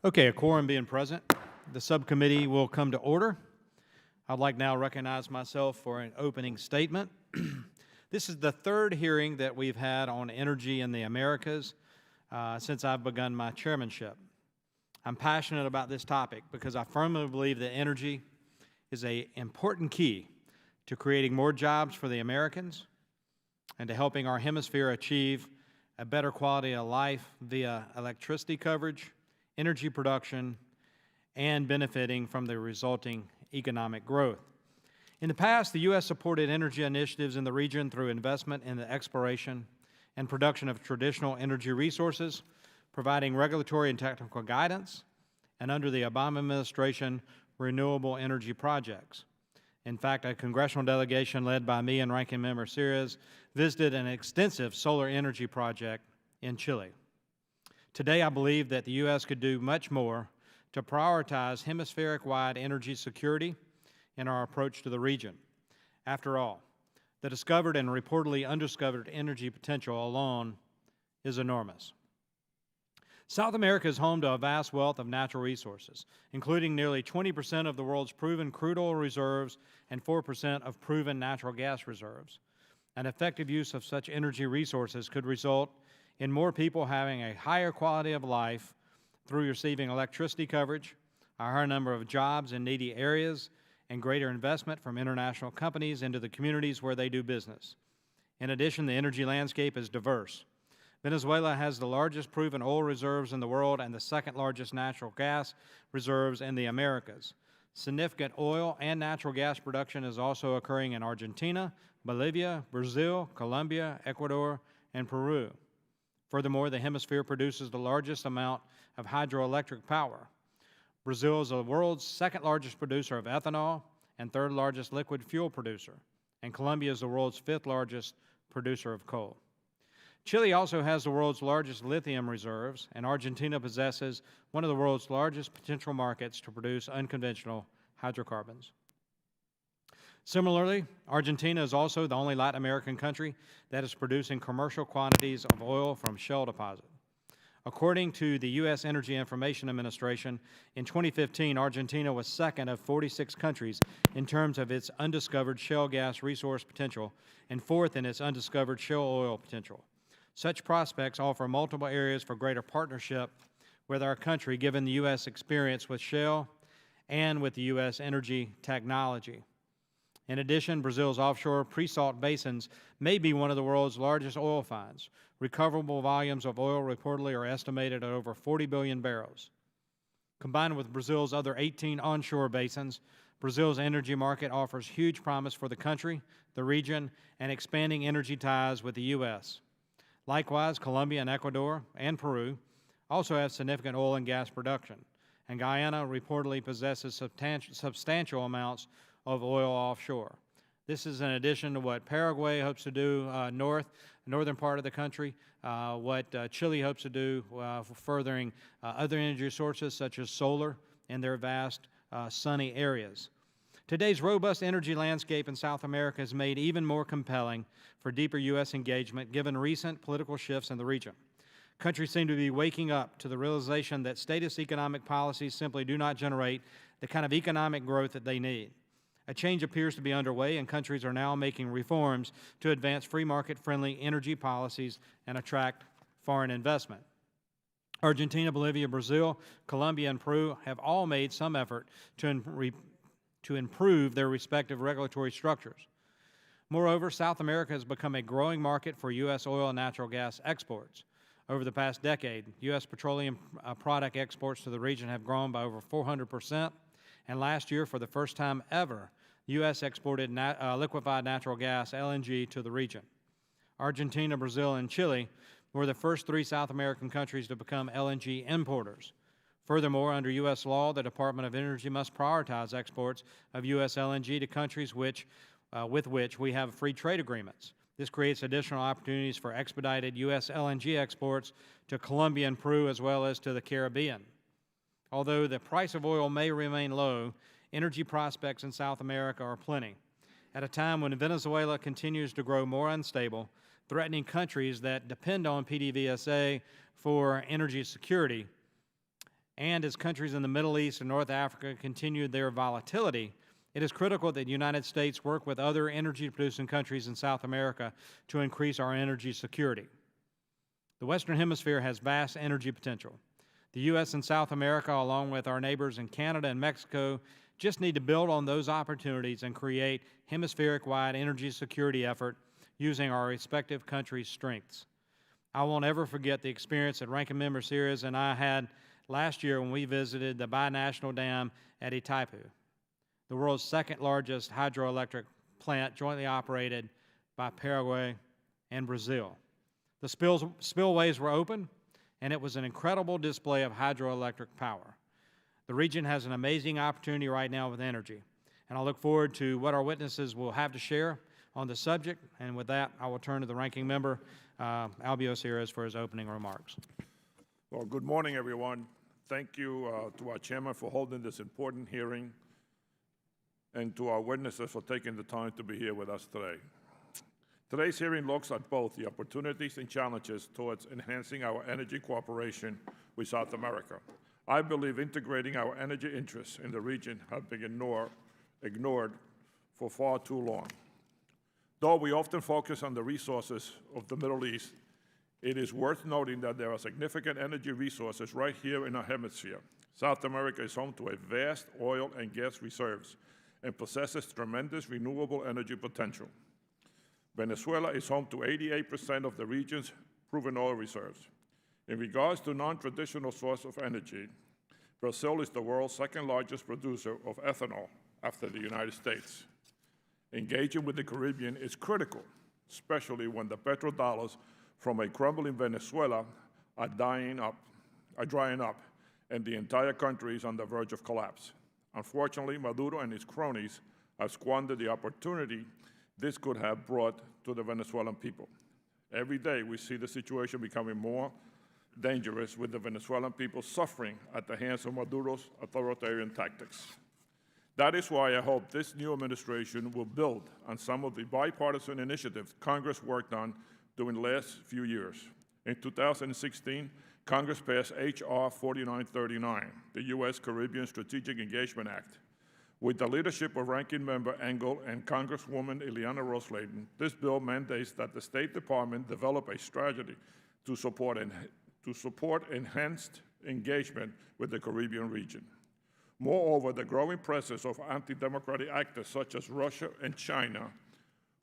Okay, a quorum being present, the subcommittee will come to order. I'd like now to recognize myself for an opening statement. This is the third hearing that we've had on energy in the Americas since I've begun my chairmanship. I'm passionate about this topic because I firmly believe that energy is an important key to creating more jobs for the Americans and to helping our hemisphere achieve a better quality of life via electricity coverage, energy production, and benefiting from the resulting economic growth. In the past, the U.S. supported energy initiatives in the region through investment in the exploration and production of traditional energy resources, providing regulatory and technical guidance, and under the Obama administration, renewable energy projects. In fact, a congressional delegation led by me and Ranking Member Sears visited an extensive solar energy project in Chile. Today, I believe that the U.S. could do much more to prioritize hemispheric-wide energy security in our approach to the region. After all, the discovered and reportedly undiscovered energy potential alone is enormous. South America is home to a vast wealth of natural resources, including nearly 20% of the world's proven crude oil reserves and 4% of proven natural gas reserves. An effective use of such energy resources could result in more people having a higher quality of life through receiving electricity coverage, a higher number of jobs in needy areas, and greater investment from international companies into the communities where they do business. In addition, the energy landscape is diverse. Venezuela has the largest proven oil reserves in the world and the second largest natural gas reserves in the Americas. Significant oil and natural gas production is also occurring in Argentina, Bolivia, Brazil, Colombia, Ecuador, and Peru. Furthermore, the hemisphere produces the largest amount of hydroelectric power. Brazil is the world's second largest producer of ethanol and third largest liquid fuel producer, and Colombia is the world's fifth largest producer of coal. Chile also has the world's largest lithium reserves, and Argentina possesses one of the world's largest potential markets to produce unconventional hydrocarbons. Similarly, Argentina is also the only Latin American country that is producing commercial quantities of oil from shale deposit. According to the U.S. Energy Information Administration, in 2015, Argentina was second of 46 countries in terms of its undiscovered shale gas resource potential and fourth in its undiscovered shale oil potential. Such prospects offer multiple areas for greater partnership with our country, given the U.S. experience with shale and with the U.S. energy technology. In addition, Brazil's offshore pre-salt basins may be one of the world's largest oil finds. Recoverable volumes of oil reportedly are estimated at over 40 billion barrels. Combined with Brazil's other 18 onshore basins, Brazil's energy market offers huge promise for the country, the region, and expanding energy ties with the U.S. Likewise, Colombia and Ecuador and Peru also have significant oil and gas production, and Guyana reportedly possesses substantial amounts of oil offshore. This is in addition to what Paraguay hopes to do northern part of the country, what Chile hopes to do for furthering other energy sources such as solar in their vast sunny areas. Today's robust energy landscape in South America is made even more compelling for deeper U.S. engagement given recent political shifts in the region. Countries seem to be waking up to the realization that statist economic policies simply do not generate the kind of economic growth that they need. A change appears to be underway, and countries are now making reforms to advance free market-friendly energy policies and attract foreign investment. Argentina, Bolivia, Brazil, Colombia, and Peru have all made some effort to improve their respective regulatory structures. Moreover, South America has become a growing market for U.S. oil and natural gas exports. Over the past decade, U.S. petroleum product exports to the region have grown by over 400%, and last year, for the first time ever, the U.S. exported liquefied natural gas, LNG, to the region. Argentina, Brazil, and Chile were the first three South American countries to become LNG importers. Furthermore, under U.S. law, the Department of Energy must prioritize exports of U.S. LNG to countries with which we have free trade agreements. This creates additional opportunities for expedited U.S. LNG exports to Colombia and Peru as well as to the Caribbean. Although the price of oil may remain low, energy prospects in South America are plenty. At a time when Venezuela continues to grow more unstable, threatening countries that depend on PDVSA for energy security, And as countries in the Middle East and North Africa continue their volatility, it is critical that the United States work with other energy-producing countries in South America to increase our energy security. The Western Hemisphere has vast energy potential. The U.S. and South America, along with our neighbors in Canada and Mexico, just need to build on those opportunities and create hemispheric-wide energy security effort using our respective countries' strengths. I won't ever forget the experience that Ranking Member Sears and I had last year when we visited the binational dam at Itaipu, the world's second largest hydroelectric plant jointly operated by Paraguay and Brazil. The spillways were open, and it was an incredible display of hydroelectric power. The region has an amazing opportunity right now with energy, and I look forward to what our witnesses will have to share on the subject. And with that, I will turn to the Ranking Member, Albio Sears, for his opening remarks. Well, good morning, everyone. Thank you to our chairman for holding this important hearing, and to our witnesses for taking the time to be here with us today. Today's hearing looks at both the opportunities and challenges towards enhancing our energy cooperation with South America. I believe integrating our energy interests in the region have been ignored for far too long. Though we often focus on the resources of the Middle East, it is worth noting that there are significant energy resources right here in our hemisphere. South America is home to a vast oil and gas reserves and possesses tremendous renewable energy potential. Venezuela is home to 88% of the region's proven oil reserves. In regards to non-traditional source of energy, Brazil is the world's second largest producer of ethanol after the United States. Engaging with the Caribbean is critical, especially when the petrodollars from a crumbling Venezuela are drying up, and the entire country is on the verge of collapse. Unfortunately, Maduro and his cronies have squandered the opportunity this could have brought to the Venezuelan people. Every day, we see the situation becoming more dangerous, with the Venezuelan people suffering at the hands of Maduro's authoritarian tactics. That is why I hope this new administration will build on some of the bipartisan initiatives Congress worked on during the last few years. In 2016, Congress passed H.R. 4939, the U.S. Caribbean Strategic Engagement Act. With the leadership of Ranking Member Engel and Congresswoman Ileana Ros-Lehtinen, this bill mandates that the State Department develop a strategy to support enhanced engagement with the Caribbean region. Moreover, the growing presence of anti-democratic actors such as Russia and China,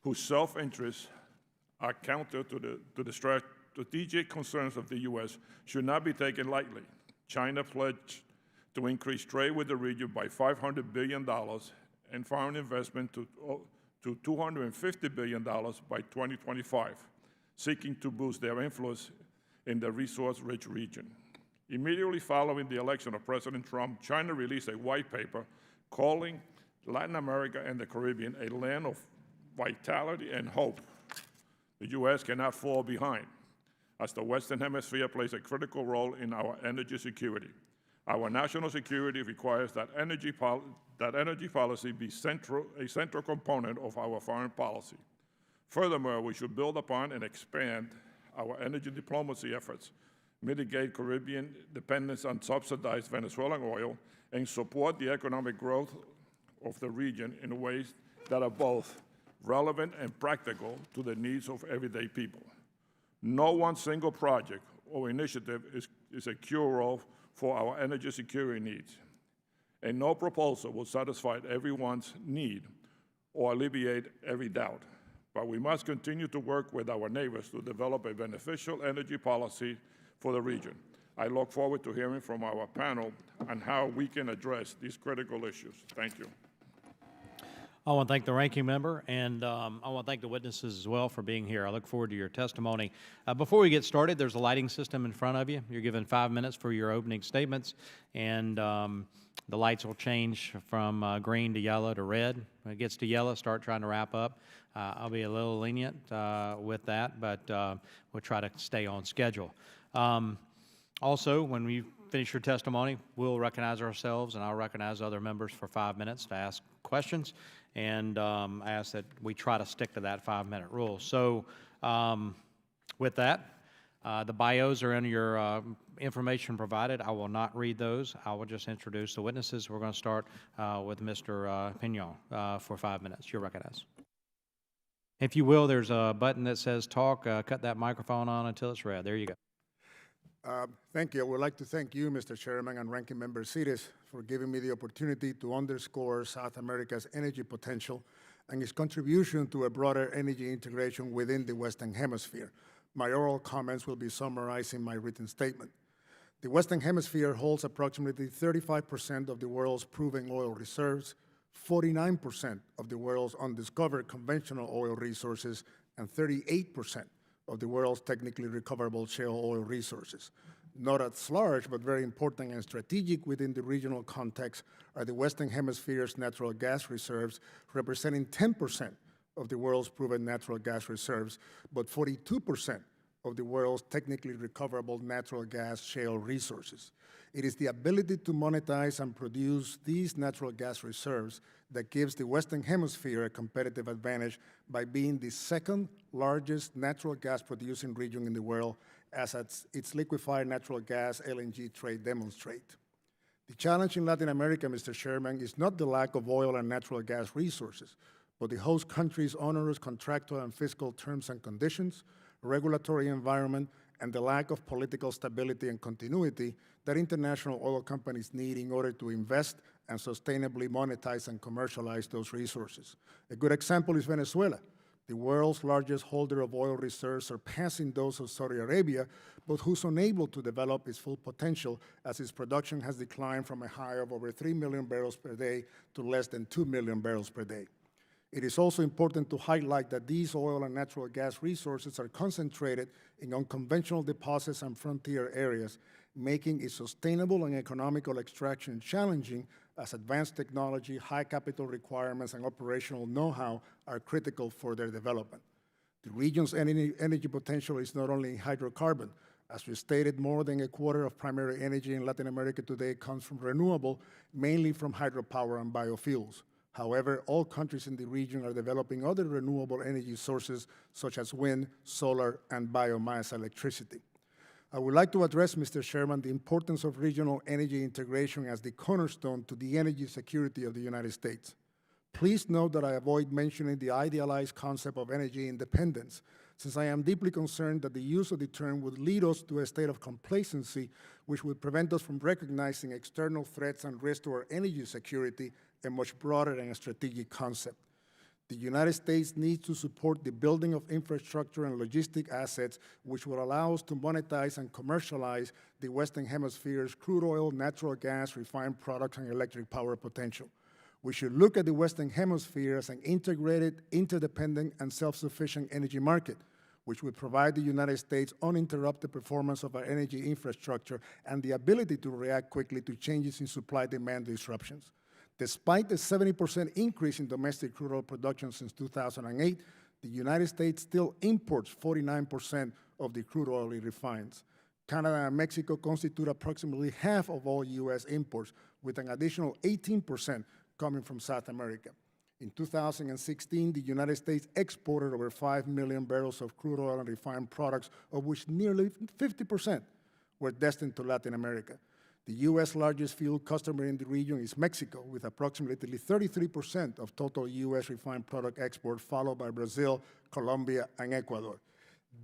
whose self-interests are counter to the strategic concerns of the U.S., should not be taken lightly. China pledged to increase trade with the region by $500 billion and foreign investment to $250 billion by 2025, seeking to boost their influence in the resource-rich region. Immediately following the election of President Trump, China released a white paper calling Latin America and the Caribbean a land of vitality and hope. The U.S. cannot fall behind, as the Western Hemisphere plays a critical role in our energy security. Our national security requires that energy policy be a central component of our foreign policy. Furthermore, we should build upon and expand our energy diplomacy efforts, mitigate Caribbean dependence on subsidized Venezuelan oil, and support the economic growth of the region in ways that are both relevant and practical to the needs of everyday people. No one single project or initiative is a cure-all for our energy security needs, and no proposal will satisfy everyone's need or alleviate every doubt. But we must continue to work with our neighbors to develop a beneficial energy policy for the region. I look forward to hearing from our panel on how we can address these critical issues. Thank you. I want to thank the Ranking Member, and I want to thank the witnesses as well for being here. I look forward to your testimony. Before we get started, there's a lighting system in front of you. You're given 5 minutes for your opening statements, and the lights will change from green to yellow to red. When it gets to yellow, start trying to wrap up. I'll be a little lenient with that, but we'll try to stay on schedule. Also, when we finish your testimony, we'll recognize ourselves, and I'll recognize other members for 5 minutes to ask questions, and ask that we try to stick to that 5-minute rule. So with that, The bios are in your information provided. I will not read those. I will just introduce the witnesses. We're going to start with Mr. Pinon for 5 minutes. You're recognized. If you will, there's a button that says talk. Cut that microphone on until it's red. There you go. Thank you. I would like to thank you, Mr. Chairman, and Ranking Member Sidis, for giving me the opportunity to underscore South America's energy potential and its contribution to a broader energy integration within the Western Hemisphere. My oral comments will be summarized in my written statement. The Western Hemisphere holds approximately 35% of the world's proven oil reserves, 49% of the world's undiscovered conventional oil resources, and 38% of the world's technically recoverable shale oil resources. Not as large, but very important and strategic within the regional context are the Western Hemisphere's natural gas reserves, representing 10% of the world's proven natural gas reserves, but 42% of the world's technically recoverable natural gas shale resources. It is the ability to monetize and produce these natural gas reserves that gives the Western Hemisphere a competitive advantage by being the second largest natural gas producing region in the world, as its liquefied natural gas LNG trade demonstrate. The challenge in Latin America, Mr. Chairman, is not the lack of oil and natural gas resources, but the host country's onerous contractual and fiscal terms and conditions, regulatory environment, and the lack of political stability and continuity that international oil companies need in order to invest and sustainably monetize and commercialize those resources. A good example is Venezuela, the world's largest holder of oil reserves, surpassing those of Saudi Arabia, but who's unable to develop its full potential as its production has declined from a high of over 3 million barrels per day to less than 2 million barrels per day. It is also important to highlight that these oil and natural gas resources are concentrated in unconventional deposits and frontier areas, making its sustainable and economical extraction challenging as advanced technology, high capital requirements, and operational know-how are critical for their development. The region's energy potential is not only hydrocarbon. As we stated, more than a quarter of primary energy in Latin America today comes from renewable, mainly from hydropower and biofuels. However, all countries in the region are developing other renewable energy sources such as wind, solar, and biomass electricity. I would like to address, Mr. Chairman, the importance of regional energy integration as the cornerstone to the energy security of the United States. Please note that I avoid mentioning the idealized concept of energy independence, since I am deeply concerned that the use of the term would lead us to a state of complacency, which would prevent us from recognizing external threats and risks to our energy security, a much broader and strategic concept. The United States needs to support the building of infrastructure and logistic assets which will allow us to monetize and commercialize the Western Hemisphere's crude oil, natural gas, refined products, and electric power potential. We should look at the Western Hemisphere as an integrated, interdependent, and self-sufficient energy market, which would provide the United States uninterrupted performance of our energy infrastructure and the ability to react quickly to changes in supply-demand disruptions. Despite the 70% increase in domestic crude oil production since 2008, the United States still imports 49% of the crude oil it refines. Canada and Mexico constitute approximately half of all U.S. imports, with an additional 18% coming from South America. In 2016, the United States exported over 5 million barrels of crude oil and refined products, of which nearly 50% were destined to Latin America. The U.S. largest fuel customer in the region is Mexico, with approximately 33% of total U.S. refined product export, followed by Brazil, Colombia, and Ecuador.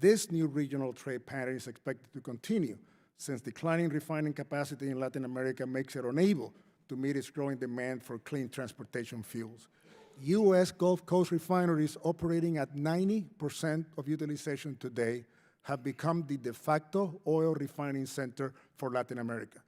This new regional trade pattern is expected to continue, since declining refining capacity in Latin America makes it unable to meet its growing demand for clean transportation fuels. U.S. Gulf Coast refineries operating at 90% of utilization today have become the de facto oil refining center for Latin America.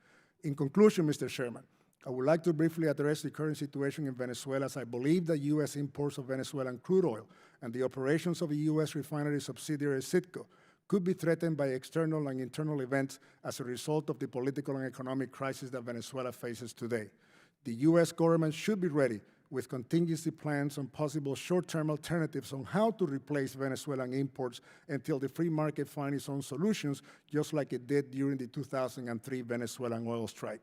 In conclusion, Mr. Chairman, I would like to briefly address the current situation in Venezuela, as I believe that U.S. imports of Venezuelan crude oil and the operations of the U.S. refinery subsidiary Citgo could be threatened by external and internal events as a result of the political and economic crisis that Venezuela faces today. The U.S. government should be ready with contingency plans on possible short-term alternatives on how to replace Venezuelan imports until the free market finds its own solutions, just like it did during the 2003 Venezuelan oil strike.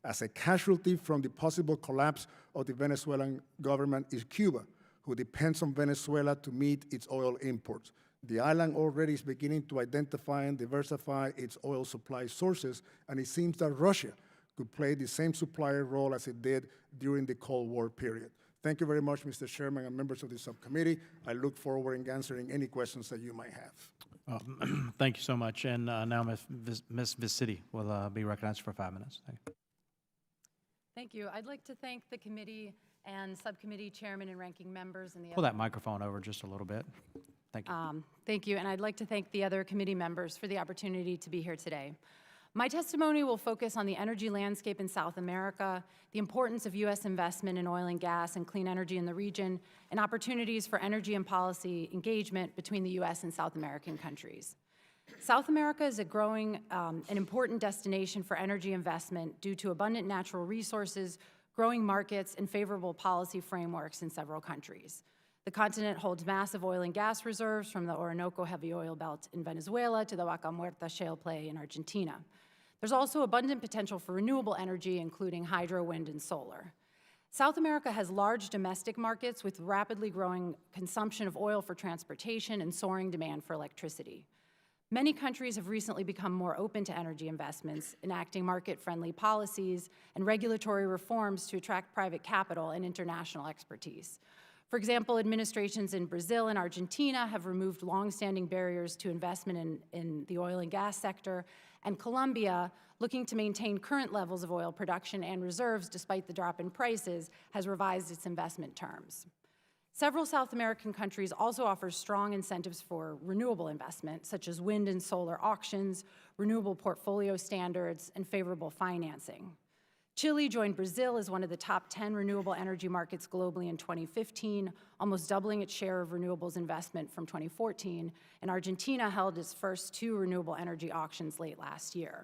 As a casualty from the possible collapse of the Venezuelan government is Cuba, who depends on Venezuela to meet its oil imports. The island already is beginning to identify and diversify its oil supply sources, and it seems that Russia could play the same supplier role as it did during the Cold War period. Thank you very much, Mr. Chairman and members of the subcommittee. I look forward in answering any questions that you might have. Thank you so much. And now Ms. Visidi will be recognized for 5 minutes. Thank you. Thank you. I'd like to thank the committee and subcommittee chairman and ranking members and the Pull that microphone over just a little bit. Thank you. Thank you, and I'd like to thank the other committee members for the opportunity to be here today. My testimony will focus on the energy landscape in South America, the importance of U.S. investment in oil and gas and clean energy in the region, and opportunities for energy and policy engagement between the U.S. and South American countries. South America is a growing and important destination for energy investment due to abundant natural resources, growing markets, and favorable policy frameworks in several countries. The continent holds massive oil and gas reserves from the Orinoco heavy oil belt in Venezuela to the Vaca Muerta shale play in Argentina. There's also abundant potential for renewable energy, including hydro, wind, and solar. South America has large domestic markets with rapidly growing consumption of oil for transportation and soaring demand for electricity. Many countries have recently become more open to energy investments, enacting market-friendly policies and regulatory reforms to attract private capital and international expertise. For example, administrations in Brazil and Argentina have removed longstanding barriers to investment in the oil and gas sector, and Colombia, looking to maintain current levels of oil production and reserves despite the drop in prices, has revised its investment terms. Several South American countries also offer strong incentives for renewable investment, such as wind and solar auctions, renewable portfolio standards, and favorable financing. Chile joined Brazil as one of the top 10 renewable energy markets globally in 2015, almost doubling its share of renewables investment from 2014, and Argentina held its first 2 renewable energy auctions late last year.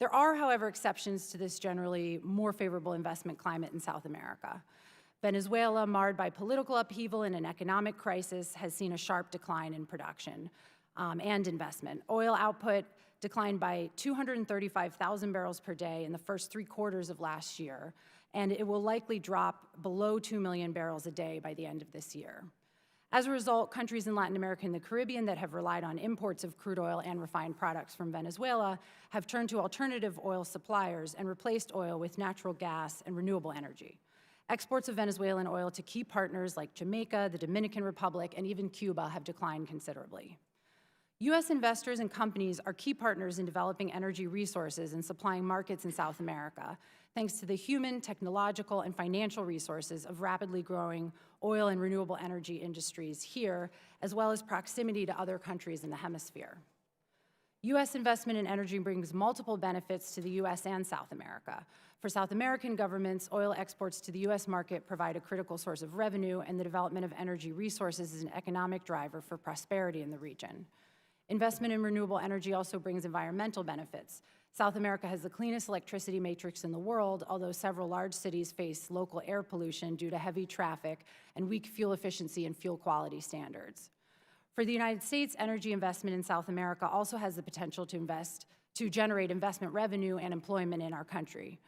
There are, however, exceptions to this generally more favorable investment climate in South America. Venezuela, marred by political upheaval and an economic crisis, has seen a sharp decline in production and investment. Oil output declined by 235,000 barrels per day in the first 3 quarters of last year, and it will likely drop below 2 million barrels a day by the end of this year. As a result, countries in Latin America and the Caribbean that have relied on imports of crude oil and refined products from Venezuela have turned to alternative oil suppliers and replaced oil with natural gas and renewable energy. Exports of Venezuelan oil to key partners like Jamaica, the Dominican Republic, and even Cuba have declined considerably. U.S. investors and companies are key partners in developing energy resources and supplying markets in South America, thanks to the human, technological, and financial resources of rapidly growing oil and renewable energy industries here, as well as proximity to other countries in the hemisphere. U.S. investment in energy brings multiple benefits to the U.S. and South America. For South American governments, oil exports to the U.S. market provide a critical source of revenue, and the development of energy resources is an economic driver for prosperity in the region. Investment in renewable energy also brings environmental benefits. South America has the cleanest electricity matrix in the world, although several large cities face local air pollution due to heavy traffic and weak fuel efficiency and fuel quality standards. For the United States, energy investment in South America also has the potential to generate investment revenue and employment in our country.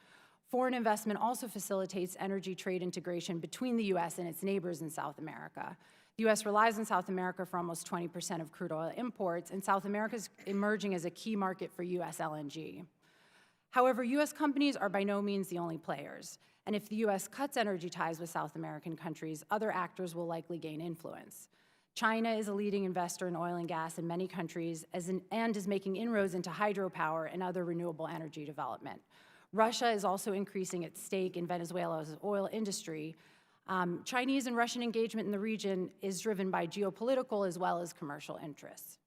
Foreign investment also facilitates energy trade integration between the U.S. and its neighbors in South America. The U.S. relies on South America for almost 20% of crude oil imports, and South America is emerging as a key market for U.S. LNG. However, U.S. companies are by no means the only players, and if the U.S. cuts energy ties with South American countries, other actors will likely gain influence. China is a leading investor in oil and gas in many countries and is making inroads into hydropower and other renewable energy development. Russia is also increasing its stake in Venezuela's oil industry. Chinese and Russian engagement in the region is driven by geopolitical as well as commercial interests.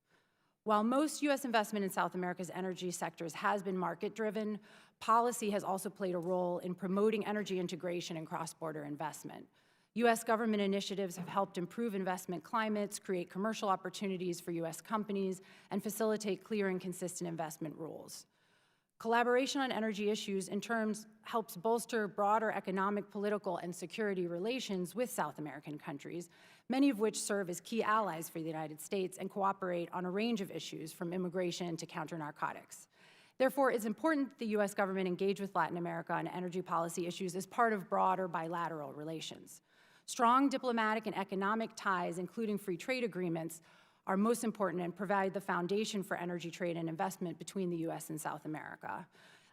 While most U.S. investment in South America's energy sectors has been market-driven, policy has also played a role in promoting energy integration and cross-border investment. U.S. government initiatives have helped improve investment climates, create commercial opportunities for U.S. companies, and facilitate clear and consistent investment rules. Collaboration on energy issues, in turn, helps bolster broader economic, political, and security relations with South American countries, many of which serve as key allies for the United States and cooperate on a range of issues, from immigration to counter-narcotics. Therefore, it's important that the U.S. government engage with Latin America on energy policy issues as part of broader bilateral relations. Strong diplomatic and economic ties, including free trade agreements, are most important and provide the foundation for energy trade and investment between the U.S. and South America.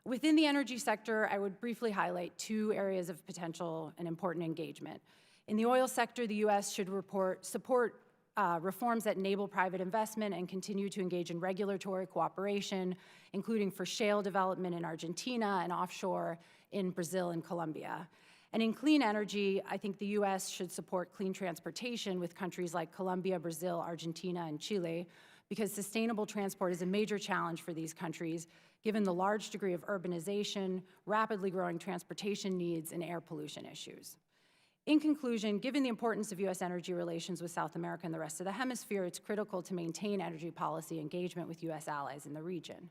Within the energy sector, I would briefly highlight 2 areas of potential and important engagement. In the oil sector, the U.S. should support reforms that enable private investment and continue to engage in regulatory cooperation, including for shale development in Argentina and offshore in Brazil and Colombia. And in clean energy, I think the U.S. should support clean transportation with countries like Colombia, Brazil, Argentina, and Chile, because sustainable transport is a major challenge for these countries, given the large degree of urbanization, rapidly growing transportation needs, and air pollution issues. In conclusion, given the importance of U.S. energy relations with South America and the rest of the hemisphere, it's critical to maintain energy policy engagement with U.S. allies in the region.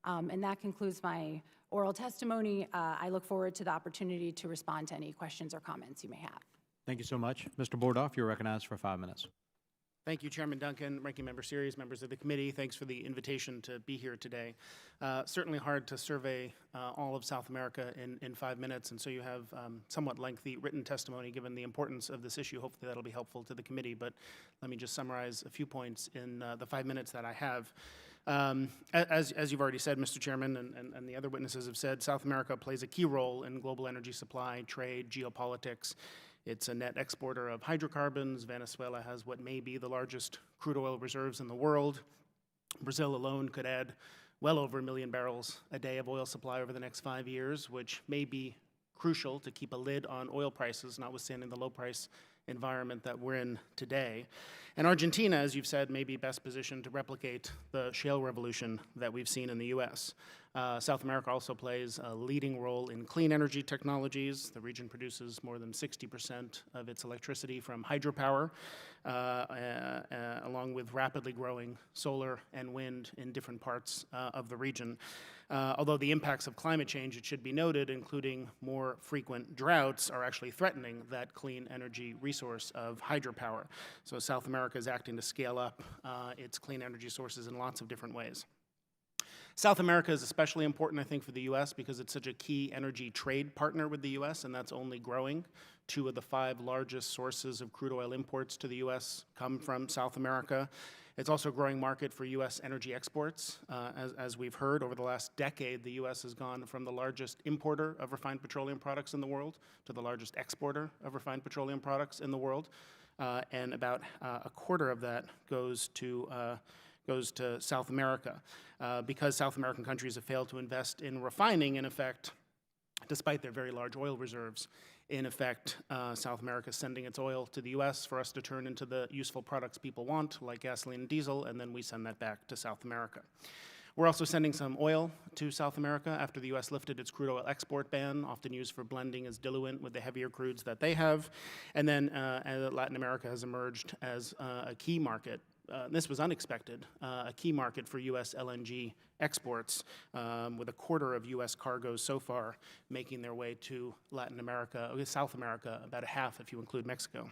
And that concludes my oral testimony. I look forward to the opportunity to respond to any questions or comments you may have. Thank you so much. Mr. Bordoff, you're recognized for 5 minutes. Thank you, Chairman Duncan, Ranking Member Series, members of the committee. Thanks for the invitation to be here today. Certainly hard to survey all of South America in 5 minutes, and so you have somewhat lengthy written testimony given the importance of this issue. Hopefully that'll be helpful to the committee, but let me just summarize a few points in the 5 minutes that I have. As you've already said, Mr. Chairman, and the other witnesses have said, South America plays a key role in global energy supply, trade, geopolitics. It's a net exporter of hydrocarbons. Venezuela has what may be the largest crude oil reserves in the world. Brazil alone could add well over 1 million barrels a day of oil supply over the next 5 years, which may be crucial to keep a lid on oil prices, notwithstanding the low price environment that we're in today. And Argentina, as you've said, may be best positioned to replicate the shale revolution that we've seen in the U.S. South America also plays a leading role in clean energy technologies. The region produces more than 60% of its electricity from hydropower, along with rapidly growing solar and wind in different parts of the region. Although the impacts of climate change, it should be noted, including more frequent droughts, are actually threatening that clean energy resource of hydropower. So South America is acting to scale up its clean energy sources in lots of different ways. South America is especially important, I think, for the U.S. because it's such a key energy trade partner with the U.S., and that's only growing. 2 of the 5 largest sources of crude oil imports to the U.S. come from South America. It's also a growing market for U.S. energy exports. As we've heard, over the last decade, the U.S. has gone from the largest importer of refined petroleum products in the world to the largest exporter of refined petroleum products in the world. And about a quarter of that goes to South America. Because South American countries have failed to invest in refining, in effect, despite their very large oil reserves, in effect, South America is sending its oil to the U.S. for us to turn into the useful products people want, like gasoline and diesel, and then we send that back to South America. We're also sending some oil to South America after the U.S. lifted its crude oil export ban, often used for blending as diluent with the heavier crudes that they have. And then Latin America has emerged as a key market. This was unexpected, a key market for U.S. LNG exports, with a quarter of U.S. cargoes so far making their way to Latin America, South America, about a half if you include Mexico.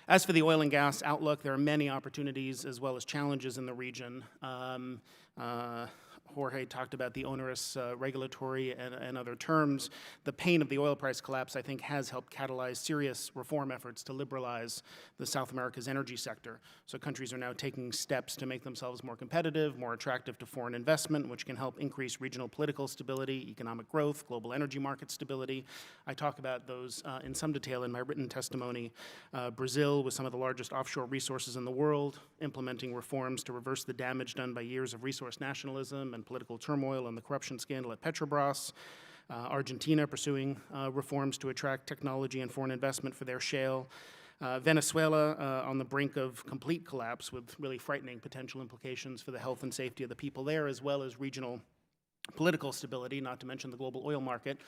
As for the oil and gas outlook, there are many opportunities as well as challenges in the region. Jorge talked about the onerous regulatory and other terms. The pain of the oil price collapse, I think, has helped catalyze serious reform efforts to liberalize the South America's energy sector. So countries are now taking steps to make themselves more competitive, more attractive to foreign investment, which can help increase regional political stability, economic growth, global energy market stability. I talk about those in some detail in my written testimony. Brazil, with some of the largest offshore resources in the world, implementing reforms to reverse the damage done by years of resource nationalism and political turmoil and the corruption scandal at Petrobras. Argentina pursuing reforms to attract technology and foreign investment for their shale. Venezuela on the brink of complete collapse with really frightening potential implications for the health and safety of the people there, as well as regional political stability, not to mention the global oil market.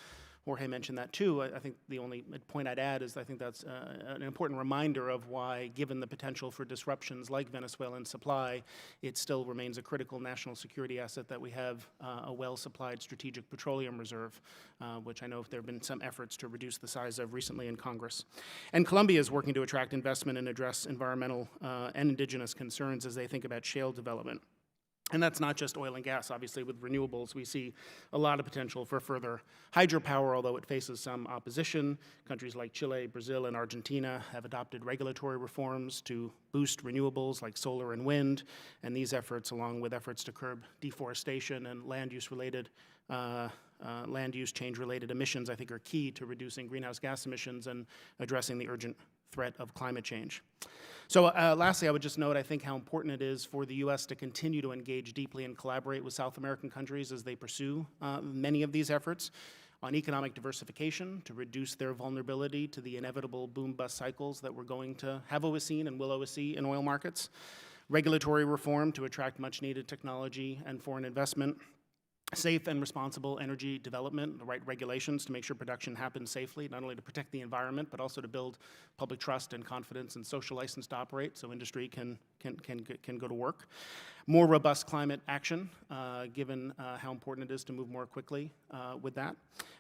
Jorge mentioned that too. I think the only point I'd add is I think that's an important reminder of why, given the potential for disruptions like Venezuelan supply, it still remains a critical national security asset that we have a well-supplied strategic petroleum reserve, which I know there have been some efforts to reduce the size of recently in Congress. And Colombia is working to attract investment and address environmental and indigenous concerns as they think about shale development. And that's not just oil and gas. Obviously, with renewables, we see a lot of potential for further hydropower, although it faces some opposition. Countries like Chile, Brazil, and Argentina have adopted regulatory reforms to boost renewables like solar and wind. And these efforts, along with efforts to curb deforestation and land use change-related emissions, I think are key to reducing greenhouse gas emissions and addressing the urgent threat of climate change. So lastly, I would just note, I think, how important it is for the U.S. to continue to engage deeply and collaborate with South American countries as they pursue many of these efforts on economic diversification to reduce their vulnerability to the inevitable boom-bust cycles that we're going to have always seen and will always see in oil markets, regulatory reform to attract much-needed technology and foreign investment, safe and responsible energy development, the right regulations to make sure production happens safely, not only to protect the environment, but also to build public trust and confidence and social license to operate so industry can go to work. More robust climate action, given how important it is to move more quickly with that.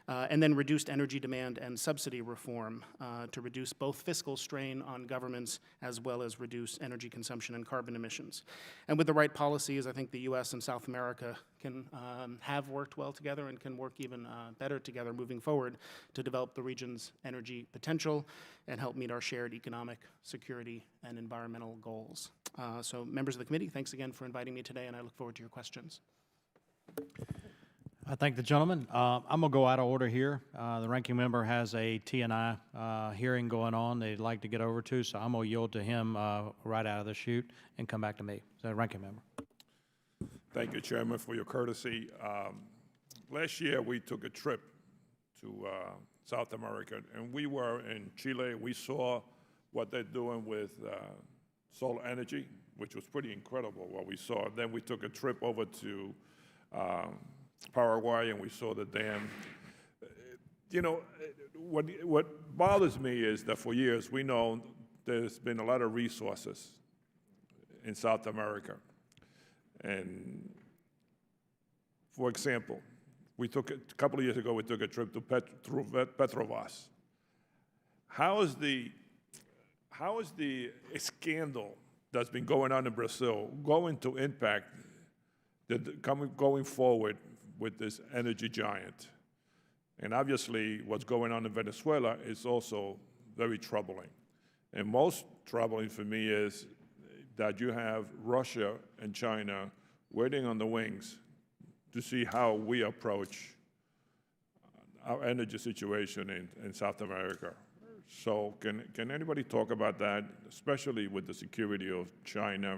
And then reduced energy demand and subsidy reform to reduce both fiscal strain on governments as well as reduce energy consumption and carbon emissions. And with the right policies, I think the U.S. and South America can have worked well together and can work even better together moving forward to develop the region's energy potential and help meet our shared economic, security, and environmental goals. So members of the committee, thanks again for inviting me today, and I look forward to your questions. I thank the gentleman. I'm going to go out of order here. The ranking member has a T&I hearing going on they'd like to get over to, so I'm going to yield to him right out of the chute and come back to me. So, ranking member. Thank you, Chairman, for your courtesy. Last year, we took a trip to South America, and we were in Chile. We saw what they're doing with solar energy, which was pretty incredible what we saw. Then we took a trip over to Paraguay, and we saw the dam. You know, what bothers me is that for years we know there's been a lot of resources in South America. And for example, we took a couple of years ago, we took a trip to Petrobras. How is the scandal that's been going on in Brazil going to impact going forward with this energy giant? And obviously, what's going on in Venezuela is also very troubling. And most troubling for me is that you have Russia and China waiting on the wings to see how we approach our energy situation in South America. So can anybody talk about that, especially with the security of China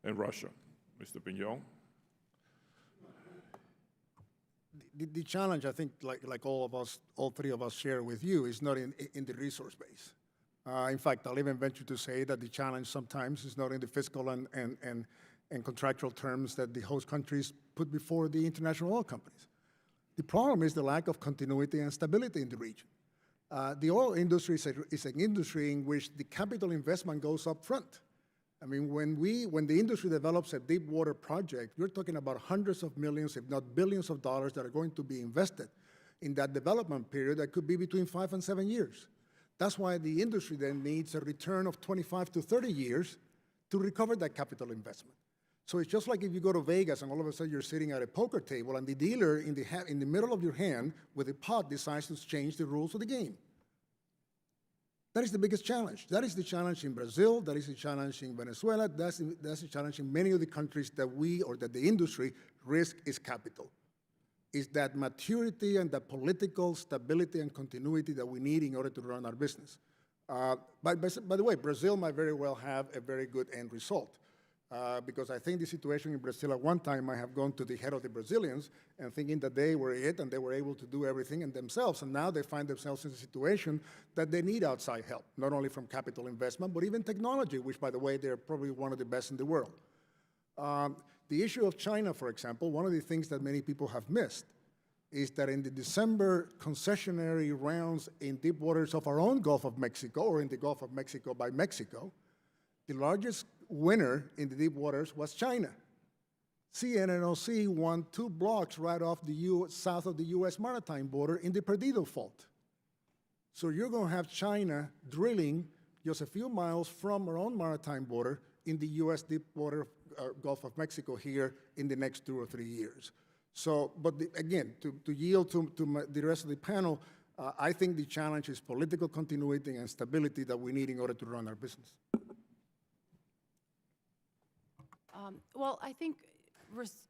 and Russia? Mr. Pinon? The challenge, I think, like all three of us share with you, is not in the resource base. In fact, I'll even venture to say that the challenge sometimes is not in the fiscal and contractual terms that the host countries put before the international oil companies. The problem is the lack of continuity and stability in the region. The oil industry is an industry in which the capital investment goes up front. I mean, when the industry develops a deep water project, we're talking about hundreds of millions, if not billions of dollars that are going to be invested in that development period that could be between 5 and 7 years. That's why the industry then needs a return of 25 to 30 years to recover that capital investment. So it's just like if you go to Vegas and all of a sudden you're sitting at a poker table and the dealer in the middle of your hand with a pot decides to change the rules of the game. That is the biggest challenge. That is the challenge in Brazil, that is the challenge in Venezuela, that's the challenge in many of the countries that the industry risk is capital. Is that maturity and that political stability and continuity that we need in order to run our business. By the way, Brazil might very well have a very good end result. Because I think the situation in Brazil at one time might have gone to the head of the Brazilians and thinking that they were it and they were able to do everything in themselves. And now they find themselves in a situation that they need outside help, not only from capital investment, but even technology, which, by the way, they're probably one of the best in the world. The issue of China, for example, one of the things that many people have missed is that in the December concessionary rounds in deep waters of our own Gulf of Mexico, or in the Gulf of Mexico by Mexico, the largest winner in the deep waters was China. CNNOC won 2 blocks right off the south of the U.S. maritime border in the Perdido Fault. So you're going to have China drilling just a few miles from our own maritime border in the U.S. deep water Gulf of Mexico here in the next 2 or 3 years. So, but again, to yield to the rest of the panel, I think the challenge is political continuity and stability that we need in order to run our business. Well, I think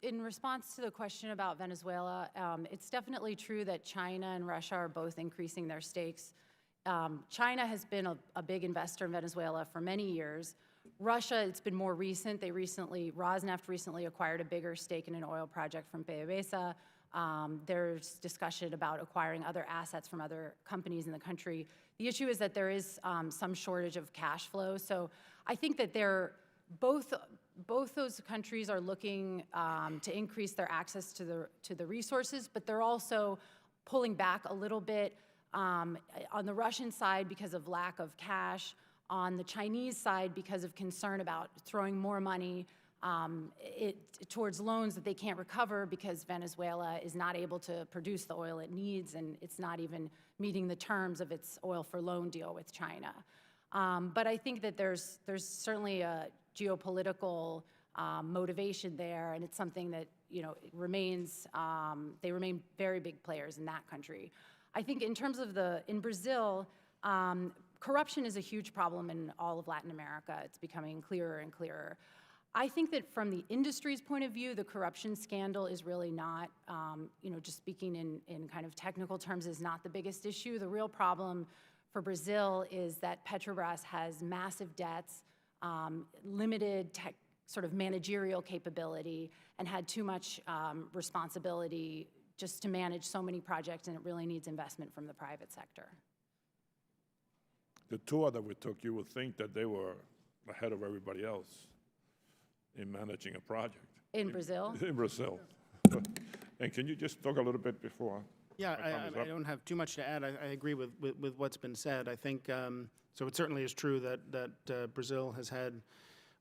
in response to the question about Venezuela, it's definitely true that China and Russia are both increasing their stakes. China has been a big investor in Venezuela for many years. Russia, it's been more recent. Rosneft recently acquired a bigger stake in an oil project from PDVSA. There's discussion about acquiring other assets from other companies in the country. The issue is that there is some shortage of cash flow. So I think that both those countries are looking to increase their access to the resources, but they're also pulling back a little bit on the Russian side because of lack of cash, on the Chinese side because of concern about throwing more money towards loans that they can't recover because Venezuela is not able to produce the oil it needs, and it's not even meeting the terms of its oil for loan deal with China. But I think that there's certainly a geopolitical motivation there, and it's something that remains. They remain very big players in that country. I think in terms of in Brazil, corruption is a huge problem in all of Latin America. It's becoming clearer and clearer. I think that from the industry's point of view, the corruption scandal is really not, just speaking in kind of technical terms, is not the biggest issue. The real problem for Brazil is that Petrobras has massive debts, limited sort of managerial capability, and had too much responsibility just to manage so many projects, and it really needs investment from the private sector. The tour that we took, you would think that they were ahead of everybody else in managing a project. In Brazil? In Brazil. And can you just talk a little bit before? Yeah, I don't have too much to add. I agree with what's been said. I think, so it certainly is true that Brazil has had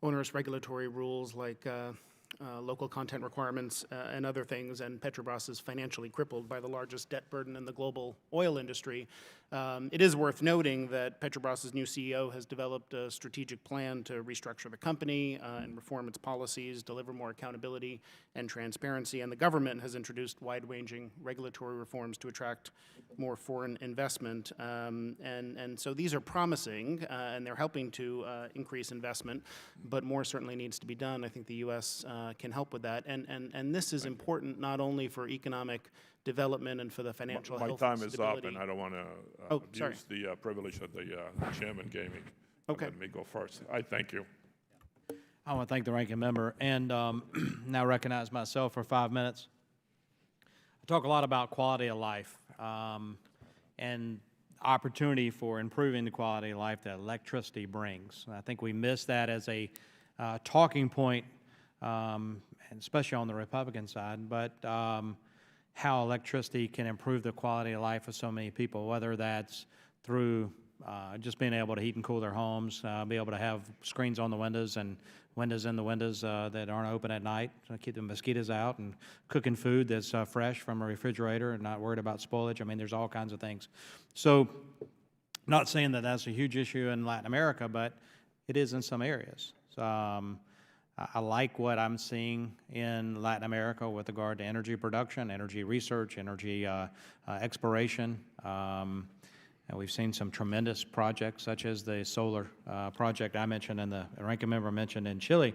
onerous regulatory rules like local content requirements and other things, and Petrobras is financially crippled by the largest debt burden in the global oil industry. It is worth noting that Petrobras's new CEO has developed a strategic plan to restructure the company and reform its policies, deliver more accountability and transparency, and the government has introduced wide-ranging regulatory reforms to attract more foreign investment. And so these are promising, and they're helping to increase investment, but more certainly needs to be done. I think the U.S. Can help with that. And this is important not only for economic development and for the financial health and stability. My time is up, and I don't want to abuse the privilege that the chairman gave me. Okay. Let me go first. I thank you. I want to thank the ranking member and now recognize myself for 5 minutes. I talk a lot about quality of life and opportunity for improving the quality of life that electricity brings. And I think we miss that as a talking point, and especially on the Republican side, but how electricity can improve the quality of life of so many people, whether that's through just being able to heat and cool their homes, be able to have screens on the windows and windows in the windows that aren't open at night to keep the mosquitoes out, and cooking food that's fresh from a refrigerator and not worried about spoilage. I mean, there's all kinds of things. So not saying that that's a huge issue in Latin America, but it is in some areas. So, I like what I'm seeing in Latin America with regard to energy production, energy research, energy exploration. And we've seen some tremendous projects, such as the solar project I mentioned and the ranking member mentioned in Chile,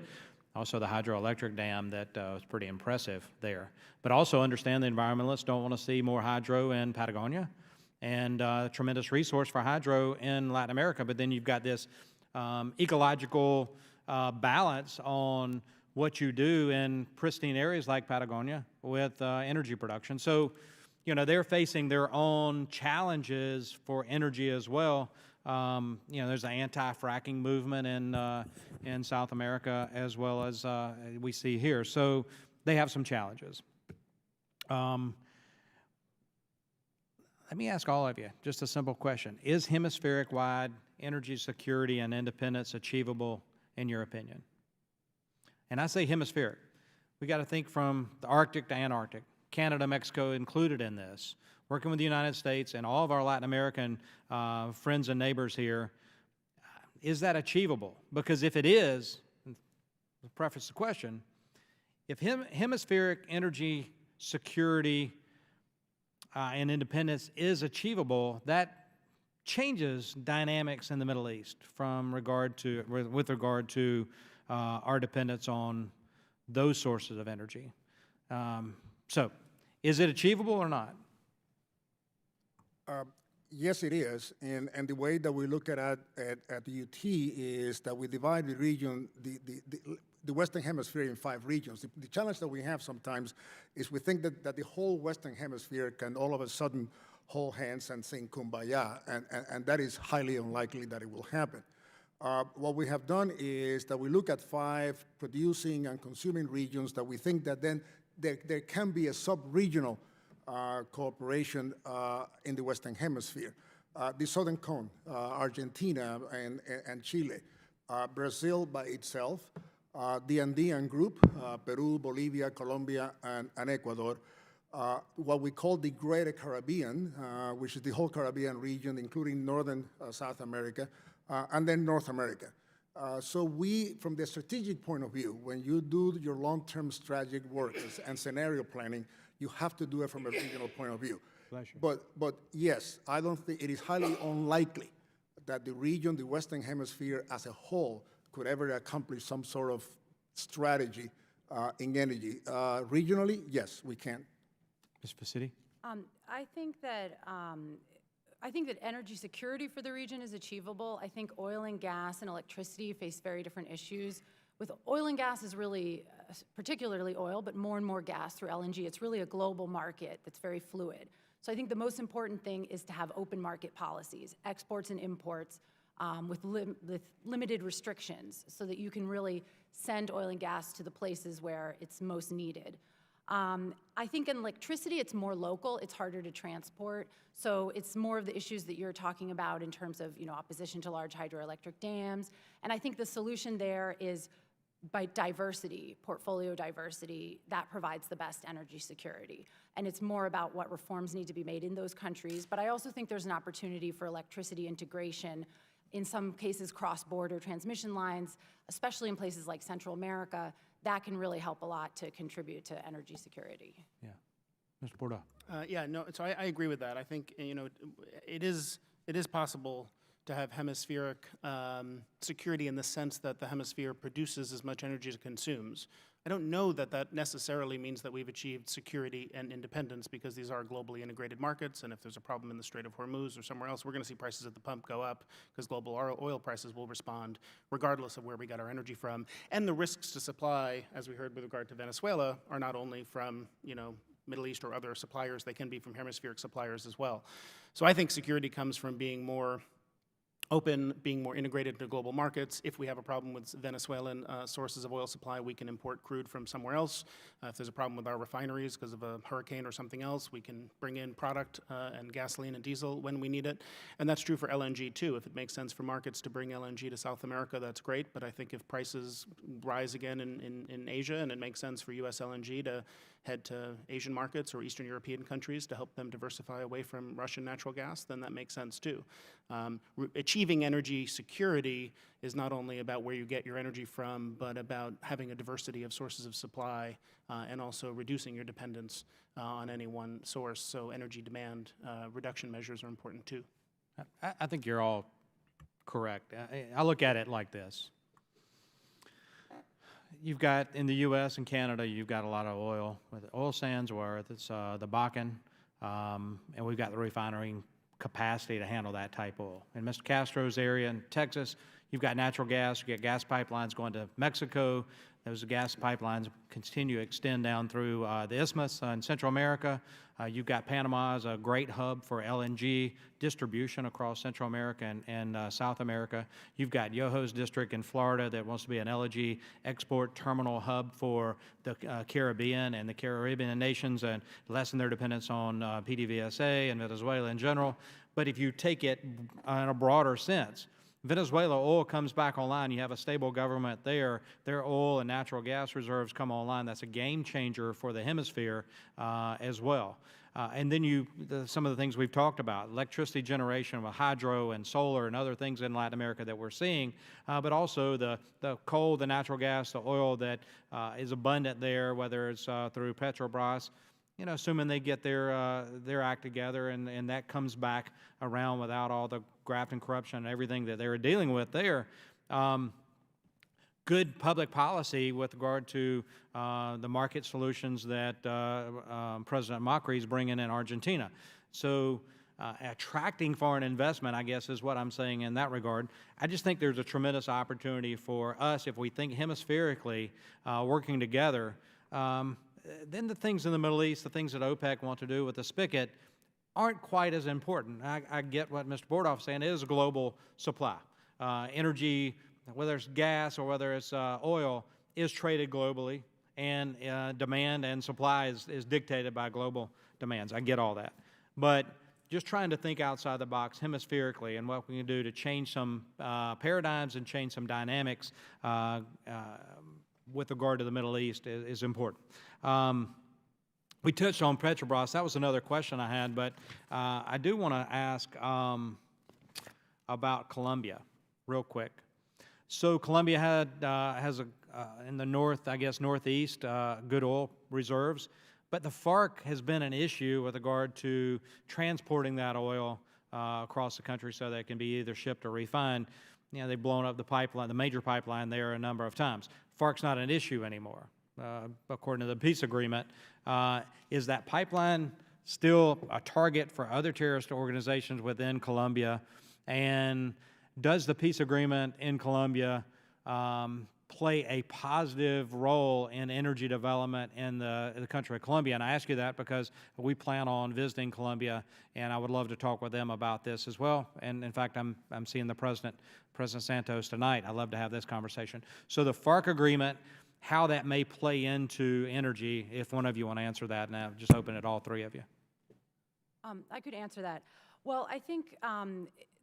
also the hydroelectric dam that was pretty impressive there. But also understand the environmentalists don't want to see more hydro in Patagonia, and tremendous resource for hydro in Latin America. But then you've got this ecological balance on what you do in pristine areas like Patagonia with energy production. So, they're facing their own challenges for energy as well. There's an anti-fracking movement in South America as well as we see here. So they have some challenges. Let me ask all of you just a simple question. Is hemispheric-wide energy security and independence achievable in your opinion? And I say hemispheric. We got to think from the Arctic to Antarctic, Canada, Mexico included in this, working with the United States and all of our Latin American friends and neighbors here. Is that achievable? Because if it is, to preface the question, if hemispheric energy security and independence is achievable, that changes dynamics in the Middle East with regard to our dependence on those sources of energy. So, is it achievable or not? Yes, it is, and the way that we look at the UT is that we divide the region, the Western Hemisphere in 5 regions. The challenge that we have sometimes is we think that the whole Western Hemisphere can all of a sudden hold hands and sing Kumbaya, and that is highly unlikely that it will happen. What we have done is that we look at 5 producing and consuming regions that we think that then there can be a sub-regional cooperation in the Western Hemisphere. The Southern Cone, Argentina and Chile, Brazil by itself, the Andean group, Peru, Bolivia, Colombia, and Ecuador, what we call the Greater Caribbean, which is the whole Caribbean region, including northern South America, and then North America. So we, from the strategic point of view, when you do your long-term strategic work and scenario planning, you have to do it from a regional point of view. But yes, I don't think it is highly unlikely that the region, the Western Hemisphere as a whole, could ever accomplish some sort of strategy in energy. Regionally, yes, we can. Ms. Visidi? I think that energy security for the region is achievable. I think oil and gas and electricity face very different issues. With oil and gas is really, particularly oil, but more and more gas through LNG. It's really a global market that's very fluid. So I think the most important thing is to have open market policies, exports and imports, with limited restrictions so that you can really send oil and gas to the places where it's most needed. I think in electricity, it's more local, it's harder to transport, so it's more of the issues that you're talking about in terms of, opposition to large hydroelectric dams, and I think the solution there is by diversity, portfolio diversity, that provides the best energy security. And it's more about what reforms need to be made in those countries, but I also think there's an opportunity for electricity integration, in some cases cross-border transmission lines, especially in places like Central America. That can really help a lot to contribute to energy security. Yeah. Mr. Bordoff? Yeah, no, so I agree with that. I think, it is possible to have hemispheric security in the sense that the hemisphere produces as much energy as it consumes. I don't know that that necessarily means that we've achieved security and independence, because these are globally integrated markets, and if there's a problem in the Strait of Hormuz or somewhere else, we're going to see prices at the pump go up, because global oil prices will respond regardless of where we got our energy from. And the risks to supply, as we heard with regard to Venezuela, are not only from, Middle East or other suppliers, they can be from hemispheric suppliers as well. So I think security comes from being more open, being more integrated into global markets. If we have a problem with Venezuelan sources of oil supply, we can import crude from somewhere else. If there's a problem with our refineries because of a hurricane or something else, we can bring in product and gasoline and diesel when we need it. And that's true for LNG too. If it makes sense for markets to bring LNG to South America, that's great. But I think if prices rise again in Asia, and it makes sense for US LNG to head to Asian markets or Eastern European countries to help them diversify away from Russian natural gas, then that makes sense too. Achieving energy security is not only about where you get your energy from, but about having a diversity of sources of supply and also reducing your dependence on any one source. So energy demand reduction measures are important too. I think you're all correct. I look at it like this. You've got, in the U.S. and Canada, you've got a lot of oil, whether oil sands or it's the Bakken, and we've got the refining capacity to handle that type of oil. In Mr. Castro's area in Texas, you've got natural gas, you get gas pipelines going to Mexico. Those gas pipelines continue to extend down through the Isthmus in Central America. You've got Panama as a great hub for LNG distribution across Central America and South America. You've got Yoho's district in Florida that wants to be an LNG export terminal hub for the Caribbean and the Caribbean nations and lessen their dependence on PDVSA and Venezuela in general. But if you take it in a broader sense, Venezuela oil comes back online, you have a stable government there, their oil and natural gas reserves come online. That's a game changer for the hemisphere as well. And then some of the things we've talked about, electricity generation with hydro and solar and other things in Latin America that we're seeing, but also the coal, the natural gas, the oil that is abundant there, whether it's through Petrobras, assuming they get their act together and that comes back around without all the graft and corruption and everything that they're dealing with there. Good public policy with regard to the market solutions that President Macri is bringing in Argentina. So attracting foreign investment, I guess, is what I'm saying in that regard. I just think there's a tremendous opportunity for us if we think hemispherically, working together. Then the things in the Middle East, the things that OPEC want to do with the spigot aren't quite as important. I get what Mr. Bordoff is saying. It is a global supply. Energy, whether it's gas or whether it's oil, is traded globally, and demand and supply is dictated by global demands. I get all that. But just trying to think outside the box hemispherically and what we can do to change some paradigms and change some dynamics with regard to the Middle East is important. We touched on Petrobras. That was another question I had, but I do want to ask about Colombia real quick. So Colombia has in the north, I guess northeast, good oil reserves, but the FARC has been an issue with regard to transporting that oil across the country so that it can be either shipped or refined. They've blown up the pipeline, the major pipeline there a number of times. FARC's not an issue anymore, according to the peace agreement. Is that pipeline still a target for other terrorist organizations within Colombia? And does the peace agreement in Colombia play a positive role in energy development in the country of Colombia? And I ask you that because we plan on visiting Colombia, and I would love to talk with them about this as well. And in fact, I'm seeing the President Santos tonight. I'd love to have this conversation. So the FARC agreement, how that may play into energy, if one of you want to answer that now, just open it all three of you. I could answer that. Well, I think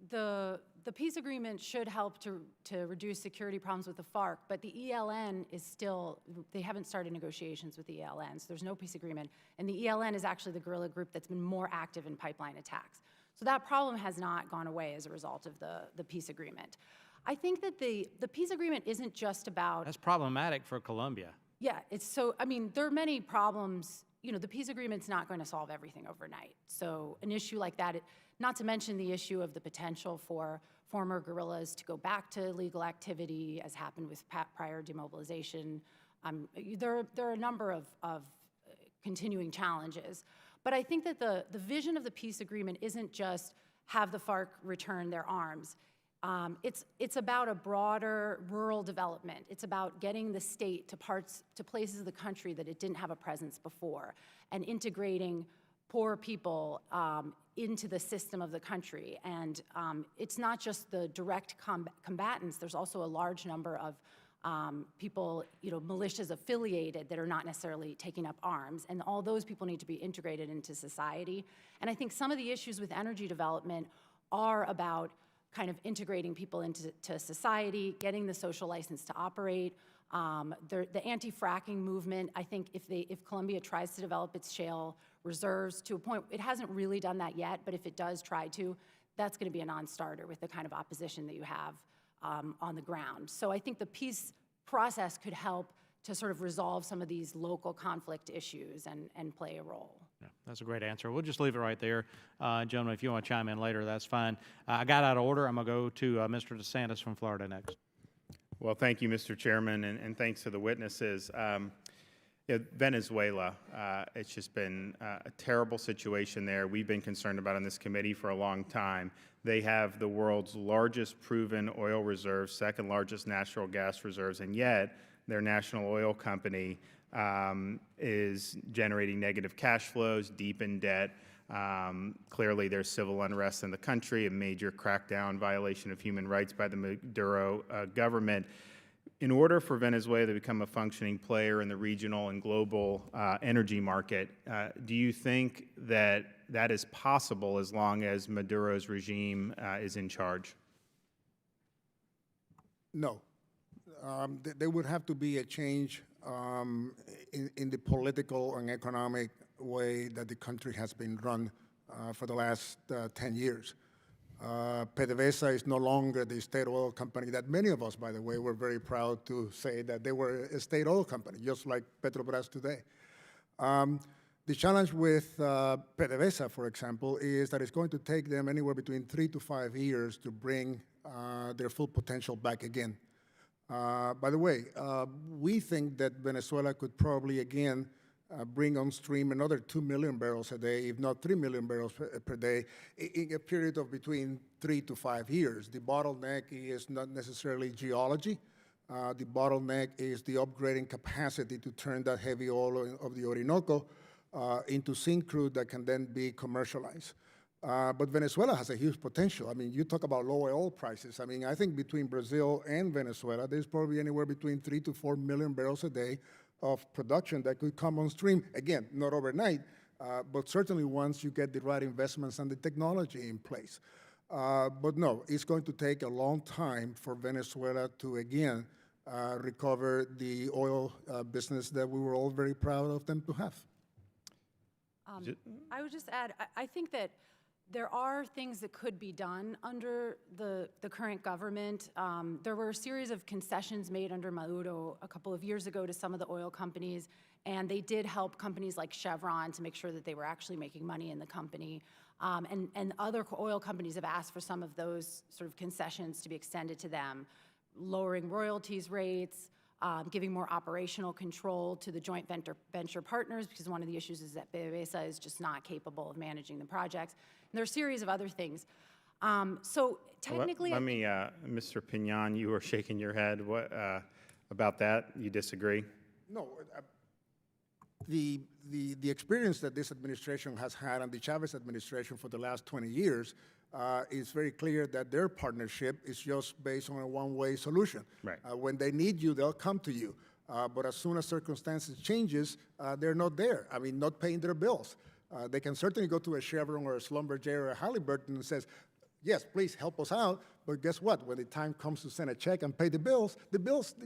the peace agreement should help to reduce security problems with the FARC, but the ELN is still, they haven't started negotiations with the ELN, so there's no peace agreement. And the ELN is actually the guerrilla group that's been more active in pipeline attacks. So that problem has not gone away as a result of the peace agreement. I think that the peace agreement isn't just about— That's problematic for Colombia. Yeah, I mean, there are many problems. The peace agreement's not going to solve everything overnight. So an issue like that, not to mention the issue of the potential for former guerrillas to go back to illegal activity, as happened with prior demobilization. There are a number of continuing challenges. But I think that the vision of the peace agreement isn't just have the FARC return their arms. It's about a broader rural development. It's about getting the state to places of the country that it didn't have a presence before, and integrating poor people into the system of the country. And it's not just the direct combatants. There's also a large number of people, militias affiliated that are not necessarily taking up arms. And all those people need to be integrated into society. And I think some of the issues with energy development are about kind of integrating people into society, getting the social license to operate. The anti-fracking movement, I think if Colombia tries to develop its shale reserves to a point, it hasn't really done that yet, but if it does try to, that's going to be a non-starter with the kind of opposition that you have on the ground. So I think the peace process could help to sort of resolve some of these local conflict issues and play a role. Yeah, that's a great answer. We'll just leave it right there. Gentlemen, if you want to chime in later, that's fine. I got out of order. I'm going to go to Mr. DeSantis from Florida next. Well, thank you, Mr. Chairman, and thanks to the witnesses. Venezuela, it's just been a terrible situation there. We've been concerned about on this committee for a long time. They have the world's largest proven oil reserves, second largest natural gas reserves, and yet their national oil company is generating negative cash flows, deep in debt. Clearly, there's civil unrest in the country, a major crackdown, violation of human rights by the Maduro government. In order for Venezuela to become a functioning player in the regional and global energy market, do you think that that is possible as long as Maduro's regime is in charge? No. There would have to be a change in the political and economic way that the country has been run for the last 10 years. PDVSA is no longer the state oil company that many of us, by the way, were very proud to say that they were a state oil company, just like Petrobras today. The challenge with PDVSA, for example, is that it's going to take them anywhere between 3 to 5 years to bring their full potential back again. By the way, we think that Venezuela could probably again bring on stream another 2 million barrels a day, if not 3 million barrels per day, in a period of between 3 to 5 years. The bottleneck is not necessarily geology. The bottleneck is the upgrading capacity to turn that heavy oil of the Orinoco into syn crude that can then be commercialized. But Venezuela has a huge potential. I mean, you talk about low oil prices. I mean, I think between Brazil and Venezuela, there's probably anywhere between 3 to 4 million barrels a day of production that could come on stream. Again, not overnight, but certainly once you get the right investments and the technology in place. But no, it's going to take a long time for Venezuela to, again, recover the oil business that we were all very proud of them to have. I would just add, I think that there are things that could be done under the current government. There were a series of concessions made under Maduro a couple of years ago to some of the oil companies, and they did help companies like Chevron to make sure that they were actually making money in the company. And other oil companies have asked for some of those sort of concessions to be extended to them, lowering royalties rates, giving more operational control to the joint venture partners, because one of the issues is that PDVSA is just not capable of managing the projects. And there are a series of other things. So technically— Let me, Mr. Pinon, you were shaking your head. What about that? You disagree? No. The experience that this administration has had and the Chavez administration for the last 20 years is very clear that their partnership is just based on a one-way solution. Right. When they need you, they'll come to you. But as soon as circumstances changes, they're not there. I mean, not paying their bills. They can certainly go to a Chevron or a Schlumberger or a Halliburton and says, yes, please help us out. But guess what? When the time comes to send a check and pay the bills,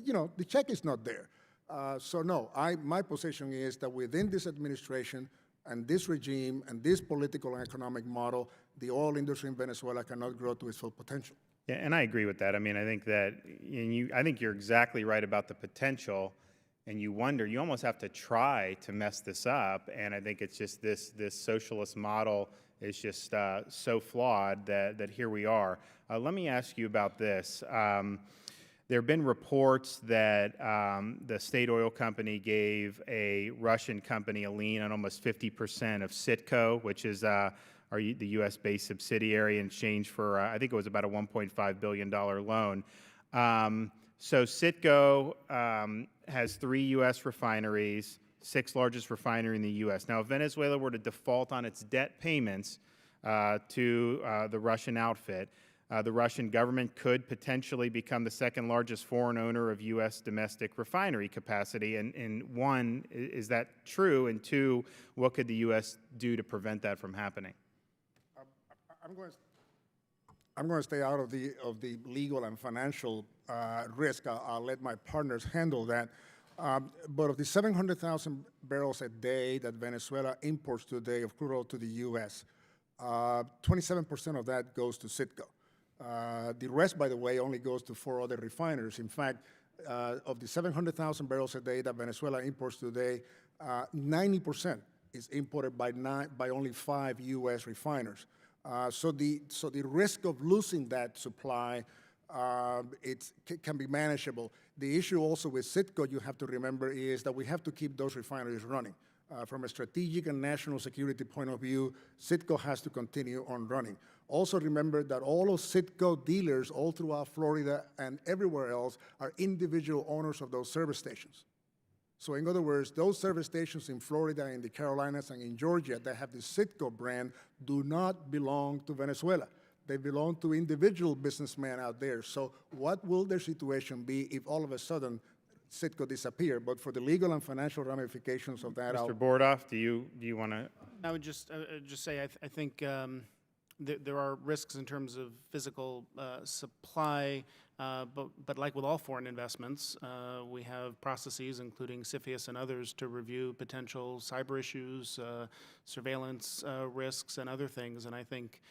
you know, the check is not there. So no, my position is that within this administration and this regime and this political and economic model, the oil industry in Venezuela cannot grow to its full potential. Yeah, and I agree with that. I mean, I think that I think you're exactly right about the potential, and you wonder, you almost have to try to mess this up. And I think it's just this socialist model is just so flawed that here we are. Let me ask you about this. There have been reports that the state oil company gave a Russian company a lien on almost 50% of Citgo, which is the U.S.-based subsidiary, in exchange for, I think it was about a $1.5 billion loan. So Citgo has 3 U.S. refineries, 6th largest refinery in the U.S. Now, if Venezuela were to default on its debt payments to the Russian outfit, the Russian government could potentially become the 2nd largest foreign owner of U.S. domestic refinery capacity. And one, is that true? And 2, what could the U.S. do to prevent that from happening? I'm going to stay out of the legal and financial risk. I'll let my partners handle that. But of the 700,000 barrels a day that Venezuela imports today of crude oil to the U.S., 27% of that goes to Citgo. The rest, by the way, only goes to 4 other refiners. In fact, of the 700,000 barrels a day that Venezuela imports today, 90% is imported by only 5 U.S. refiners. So the risk of losing that supply can be manageable. The issue also with Citgo, you have to remember, is that we have to keep those refineries running. From a strategic and national security point of view, Citgo has to continue on running. Also remember that all of Citgo dealers all throughout Florida and everywhere else are individual owners of those service stations. So in other words, those service stations in Florida, in the Carolinas, and in Georgia that have the Citgo brand do not belong to Venezuela. They belong to individual businessmen out there. So what will their situation be if all of a sudden Citgo disappear? But for the legal and financial ramifications of that, Mr. Bordoff, do you want to? I would just say I think there are risks in terms of physical supply, but like with all foreign investments, we have processes, including CFIUS and others, to review potential cyber issues, surveillance risks, and other things. And I think,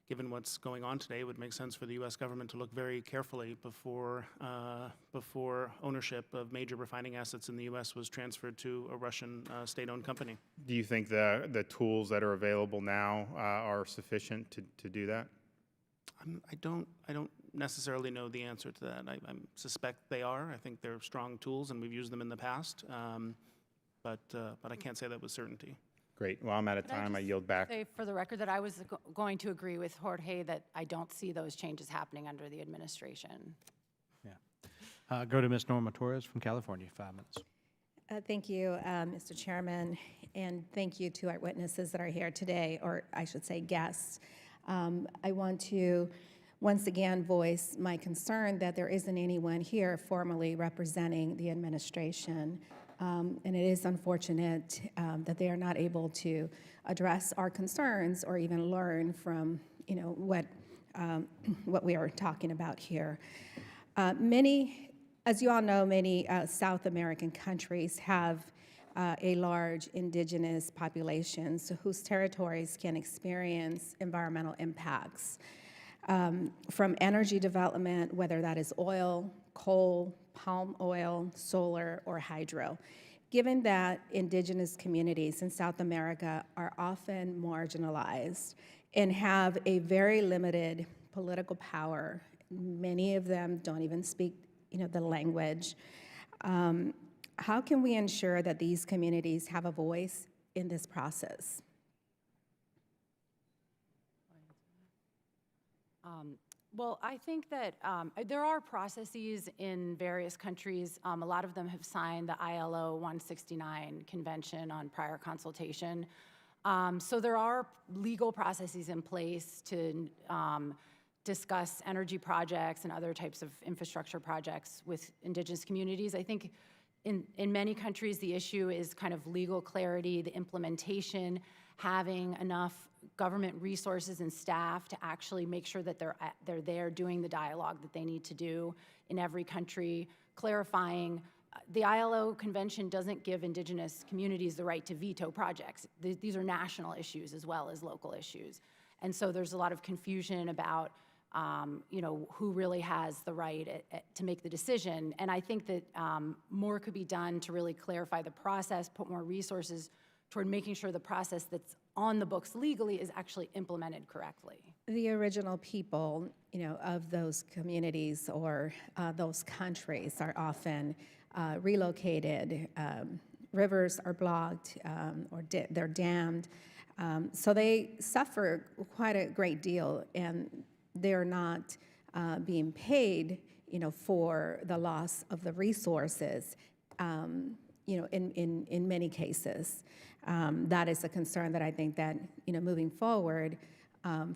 given what's going on today, it would make sense for the U.S. government to look very carefully before ownership of major refining assets in the U.S. was transferred to a Russian state-owned company. Do you think the tools that are available now are sufficient to do that? I don't necessarily know the answer to that. I suspect they are. I think they're strong tools, and we've used them in the past. But I can't say that with certainty. Great. Well, I'm out of time. I yield back. Say for the record that I was going to agree with Jorge that I don't see those changes happening under the administration. Yeah. Go to Ms. Norma Torres from California, 5 minutes. Thank you, Mr. Chairman, and thank you to our witnesses that are here today, or I should say guests. I want to once again voice my concern that there isn't anyone here formally representing the administration. And it is unfortunate that they are not able to address our concerns or even learn from, what we are talking about here. As you all know, many South American countries have a large indigenous populations whose territories can experience environmental impacts from energy development, whether that is oil, coal, palm oil, solar, or hydro. Given that indigenous communities in South America are often marginalized and have a very limited political power, many of them don't even speak, the language, how can we ensure that these communities have a voice in this process? Well, I think that there are processes in various countries. A lot of them have signed the ILO 169 Convention on Prior Consultation. So there are legal processes in place to discuss energy projects and other types of infrastructure projects with indigenous communities. I think in many countries, the issue is kind of legal clarity, the implementation, having enough government resources and staff to actually make sure that they're there doing the dialogue that they need to do in every country, clarifying. The ILO convention doesn't give indigenous communities the right to veto projects. These are national issues as well as local issues. And so there's a lot of confusion about who really has the right to make the decision. And I think that more could be done to really clarify the process, put more resources toward making sure the process that's on the books legally is actually implemented correctly. The original people, of those communities or those countries are often relocated. Rivers are blocked or they're dammed. So they suffer quite a great deal, and they're not being paid, for the loss of the resources, in many cases. That is a concern that I think that, moving forward,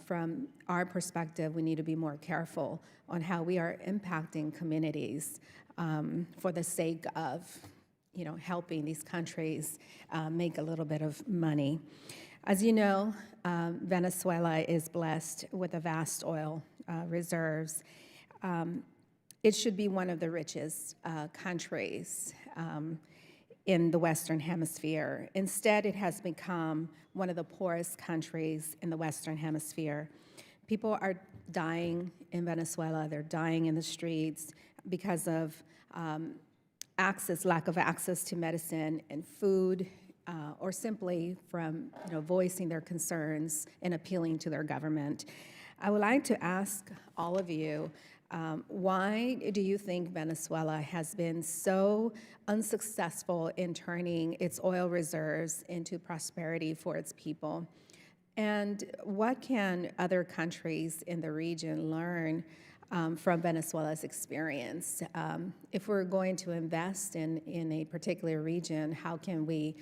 from our perspective, we need to be more careful on how we are impacting communities for the sake of, helping these countries make a little bit of money. As you know, Venezuela is blessed with a vast oil reserves. It should be one of the richest countries in the Western Hemisphere. Instead, it has become one of the poorest countries in the Western Hemisphere. People are dying in Venezuela. They're dying in the streets because of lack of access to medicine and food, or simply from voicing their concerns and appealing to their government. I would like to ask all of you, why do you think Venezuela has been so unsuccessful in turning its oil reserves into prosperity for its people? And what can other countries in the region learn from Venezuela's experience? If we're going to invest in a particular region, how can we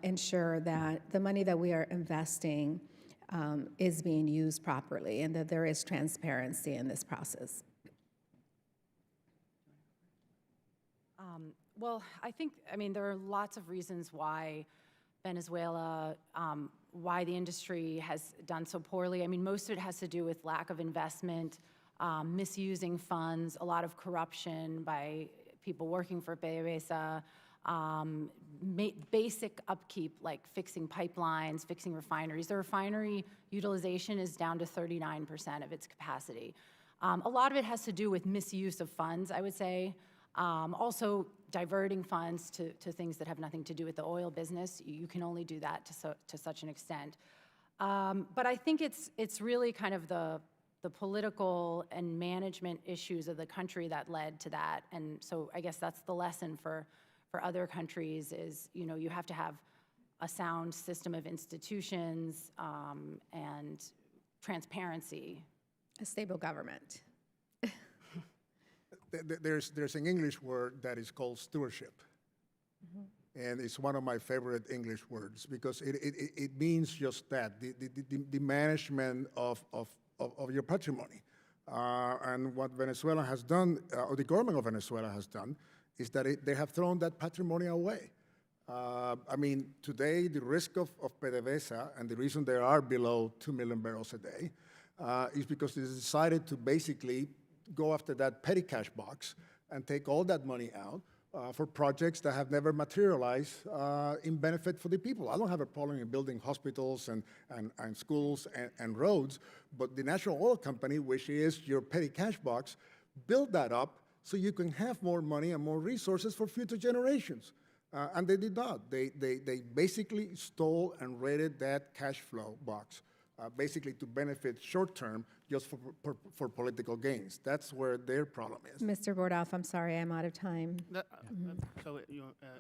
ensure that the money that we are investing is being used properly and that there is transparency in this process? Well, I think, there are lots of reasons why Venezuela why the industry has done so poorly. I mean, most of it has to do with lack of investment, misusing funds, a lot of corruption by people working for PDVSA, basic upkeep like fixing pipelines, fixing refineries. The refinery utilization is down to 39% of its capacity. A lot of it has to do with misuse of funds, I would say. Also diverting funds to things that have nothing to do with the oil business. You can only do that to such an extent. But I think it's really kind of the political and management issues of the country that led to that. And so I guess that's the lesson for other countries is, you know, you have to have a sound system of institutions and transparency. A stable government. There's an English word that is called stewardship. And it's one of my favorite English words because it means just that, the management of your patrimony. And what Venezuela has done, or the government of Venezuela has done, is that they have thrown that patrimony away. I mean, today the risk of PDVSA, and the reason they are below 2 million barrels a day, is because they decided to basically go after that petty cash box and take all that money out for projects that have never materialized in benefit for the people. I don't have a problem in building hospitals and schools and roads, but the National Oil Company, which is your petty cash box, build that up so you can have more money and more resources for future generations. And they did not. They basically stole and raided that cash flow box, basically to benefit short-term just for political gains. That's where their problem is. Mr. Bordoff, I'm sorry, I'm out of time. So,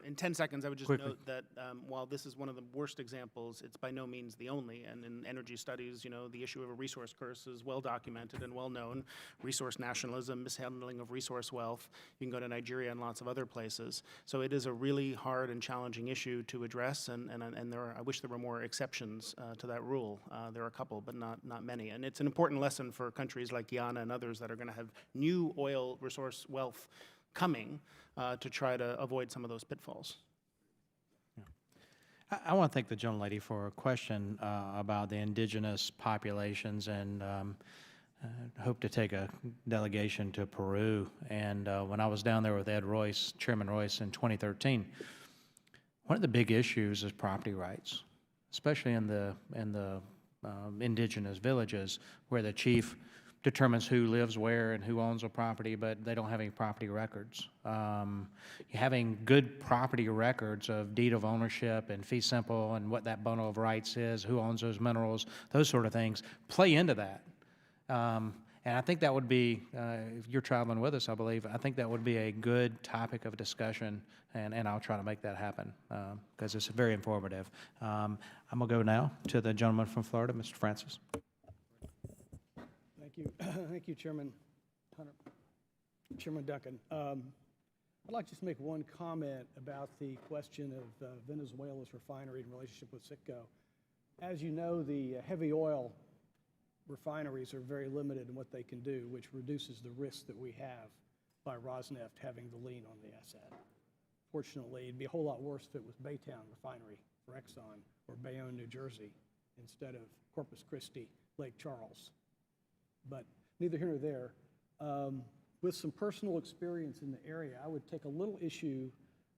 in 10 seconds, I would just note that while this is one of the worst examples, it's by no means the only. And in energy studies, you know, the issue of a resource curse is well documented and well known. Resource nationalism, mishandling of resource wealth. You can go to Nigeria and lots of other places. So it is a really hard and challenging issue to address. And I wish there were more exceptions to that rule. There are a couple, but not many. And it's an important lesson for countries like Guyana and others that are going to have new oil resource wealth coming to try to avoid some of those pitfalls. Yeah. I want to thank the gentlelady for a question about the indigenous populations, and hope to take a delegation to Peru. And when I was down there with Ed Royce, Chairman Royce, in 2013, one of the big issues is property rights, especially in the indigenous villages where the chief determines who lives where and who owns a property, but they don't have any property records. Having good property records of deed of ownership and fee simple and what that bundle of rights is, who owns those minerals, those sort of things, play into that. And I think that would be, if you're traveling with us, I believe, I think that would be a good topic of discussion, and I'll try to make that happen because it's very informative. I'm going to go now to the gentleman from Florida, Mr. Francis. Thank you. Thank you, Chairman Hunter. Chairman Duncan. I'd like to just make one comment about the question of Venezuela's refinery in relationship with Citgo. As you know, the heavy oil refineries are very limited in what they can do, which reduces the risk that we have by Rosneft having the lien on the asset. Fortunately, it'd be a whole lot worse if it was Baytown Refinery for Exxon or Bayonne, New Jersey, instead of Corpus Christi, Lake Charles. But neither here nor there. With some personal experience in the area, I would take a little issue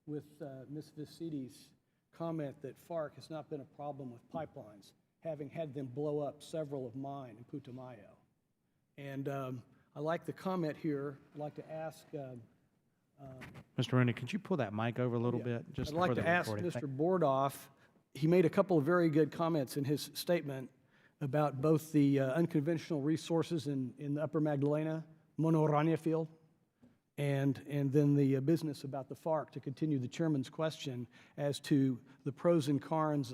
with Ms. Visidi's comment that FARC has not been a problem with pipelines, having had them blow up several of mine in Putumayo. And I like the comment here. I'd like to ask... Mr. Rooney, could you pull that mic over a little bit? Just I'd like for the to ask recording. Mr. Bordoff, he made a couple of very good comments in his statement about both the unconventional resources in the Upper Magdalena, Mono-Arana field, and then the business about the FARC, to continue the chairman's question as to the pros and cons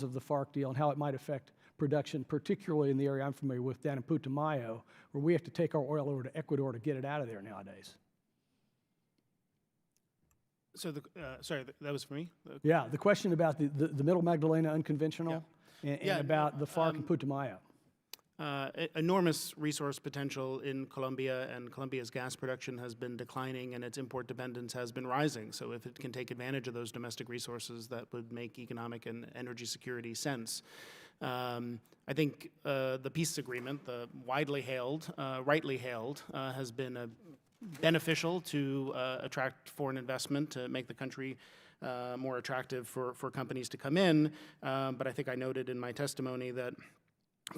of the FARC deal and how it might affect production, particularly in the area I'm familiar with down in Putumayo, where we have to take our oil over to Ecuador to get it out of there nowadays. So, sorry, that was for me? Yeah, the question about the Middle Magdalena unconventional and about the FARC in Putumayo. Enormous resource potential in Colombia, and Colombia's gas production has been declining and its import dependence has been rising. So if it can take advantage of those domestic resources, that would make economic and energy security sense. I think the peace agreement, the widely hailed, rightly hailed, has been beneficial to attract foreign investment, to make the country more attractive for companies to come in. But I think I noted in my testimony that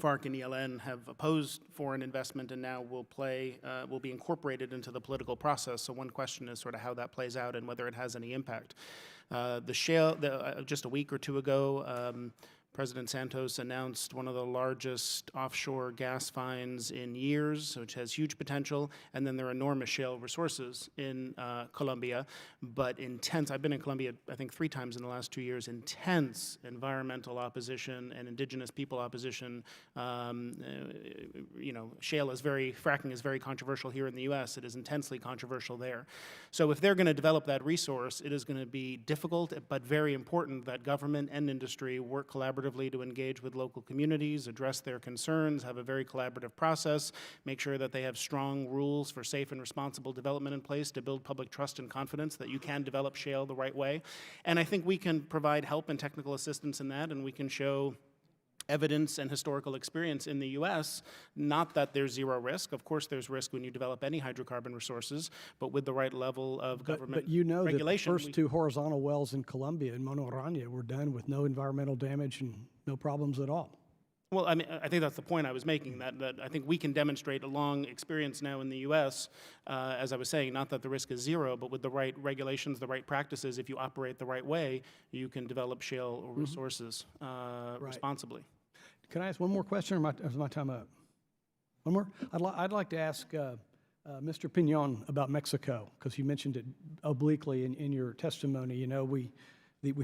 FARC and ELN have opposed foreign investment and now will be incorporated into the political process. So one question is sort of how that plays out and whether it has any impact. The shale, just a week or two ago, President Santos announced one of the largest offshore gas finds in years, which has huge potential, and then there are enormous shale resources in Colombia, but intense, I've been in Colombia, I think 3 times in the last 2 years, intense environmental opposition and indigenous people opposition. Shale is fracking is very controversial here in the US. It is intensely controversial there. So if they're gonna develop that resource, it is gonna be difficult, but very important that government and industry work collaboratively to engage with local communities, address their concerns, have a very collaborative process, make sure that they have strong rules for safe and responsible development in place to build public trust and confidence that you can develop shale the right way. And I think we can provide help and technical assistance in that, and we can show evidence and historical experience in the U.S., not that there's zero risk. Of course there's risk when you develop any hydrocarbon resources, but with the right level of government But you know that the regulation. first 2 horizontal wells in Colombia, in Mono Araña, were done with no environmental damage and no problems at all. Well, I mean, I think that's the point I was making, that I think we can demonstrate a long experience now in the U.S., as I was saying, not that the risk is zero, but with the right regulations, the right practices, if you operate the right way, you can develop shale resources responsibly. Can I ask one more question, or is my time up? One more? I'd like to ask Mr. Pinon about Mexico, because you mentioned it obliquely in your testimony. You know, we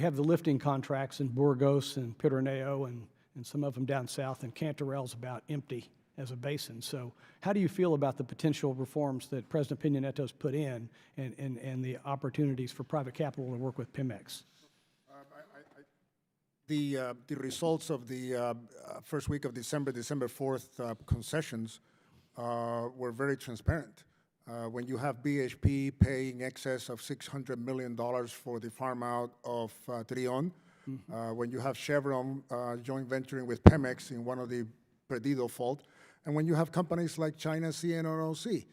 have the lifting contracts in Burgos and Pirineo and some of them down south, and Cantarell's about empty as a basin. So how do you feel about the potential reforms that President Peña Nieto's put in and the opportunities for private capital to work with Pemex? The results of the first week of December 4th concessions were very transparent. When you have BHP paying excess of $600 million for the farm out of Trion, when you have Chevron joint venturing with Pemex in one of the Perdido fault, and when you have companies like China CNOOC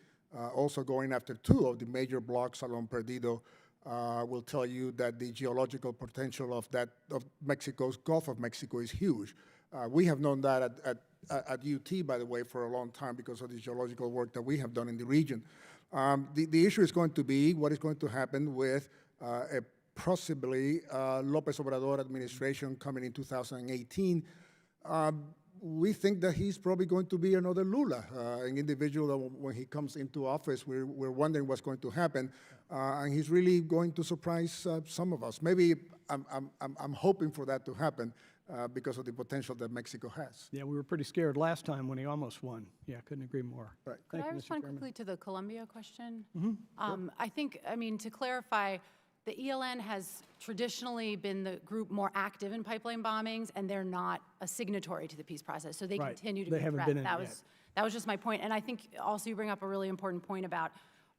also going after 2 of the major blocks along Perdido, will tell you that the geological potential of Mexico's Gulf of Mexico is huge. We have known that at UT, by the way, for a long time because of the geological work that we have done in the region. The issue is going to be what is going to happen with a possibly López Obrador administration coming in 2018. We think that he's probably going to be another Lula, an individual that when he comes into office, we're wondering what's going to happen, and he's really going to surprise some of us. Maybe I'm hoping for that to happen because of the potential that Mexico has. Yeah, we were pretty scared last time when he almost won. Yeah, couldn't agree more. Right. Could Thank I you, Mr. respond Chairman. quickly to the Colombia question? I think, I mean, to clarify, the ELN has traditionally been the group more active in pipeline bombings, and they're not a signatory to the peace process, so they Right. continue to They be a haven't threat. been in it yet. That was just my point, and I think also you bring up a really important point about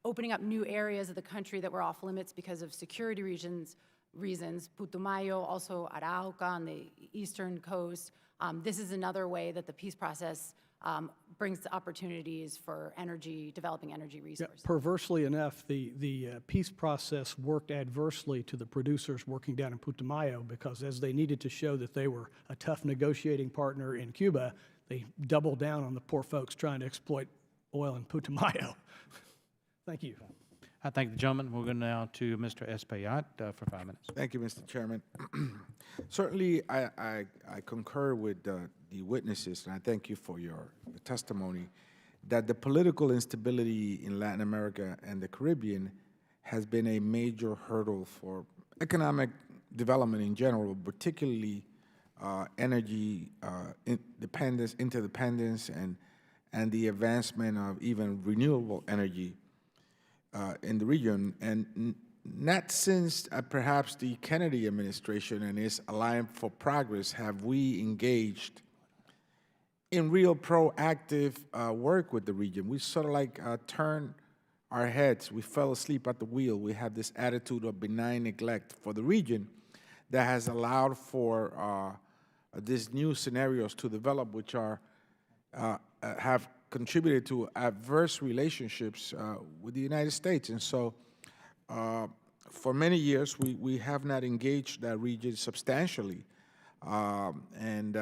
opening up new areas of the country that were off limits because of security reasons, Putumayo, also Arauca on the eastern coast. This is another way that the peace process brings opportunities for developing energy resources. Perversely enough, the peace process worked adversely to the producers working down in Putumayo because as they needed to show that they were a tough negotiating partner in Cuba, they doubled down on the poor folks trying to exploit oil in Putumayo. Thank you. I thank the gentleman. We'll go now to Mr. Espaillat for 5 minutes. Thank you, Mr. Chairman. Certainly, I concur with the witnesses, and I thank you for your testimony, that the political instability in Latin America and the Caribbean has been a major hurdle for economic development in general, particularly energy interdependence, and the advancement of even renewable energy in the region. And not since perhaps the Kennedy administration and its Alliance for Progress have we engaged in real proactive work with the region. We sort of like turned our heads. We fell asleep at the wheel. We have this attitude of benign neglect for the region that has allowed for these new scenarios to develop, which are have contributed to adverse relationships with the United States. And so for many years, we have not engaged that region substantially and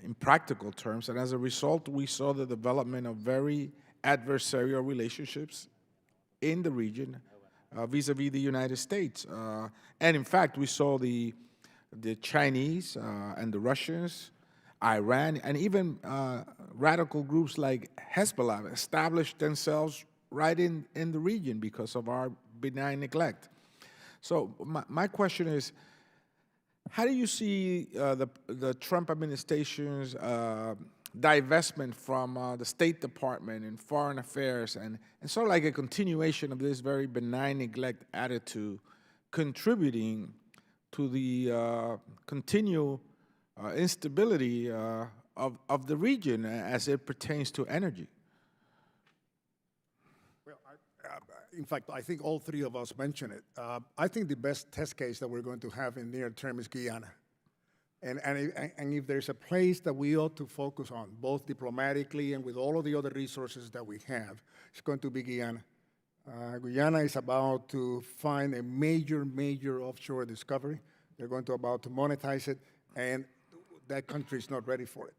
in practical terms. And as a result, we saw the development of very adversarial relationships in the region vis-a-vis the United States. And in fact, we saw the Chinese and the Russians, Iran, and even radical groups like Hezbollah establish themselves right in the region because of our benign neglect. So my question is, how do you see the Trump administration's divestment from the State Department and Foreign Affairs and sort of like a continuation of this very benign neglect attitude contributing to the continued instability of the region as it pertains to energy? Well, in fact, I think all three of us mentioned it. I think the best test case that we're going to have in near term is Guyana. And if there's a place that we ought to focus on, both diplomatically and with all of the other resources that we have, it's going to be Guyana. Guyana is about to find a major offshore discovery. They're going to about to monetize it, and that country is not ready for it.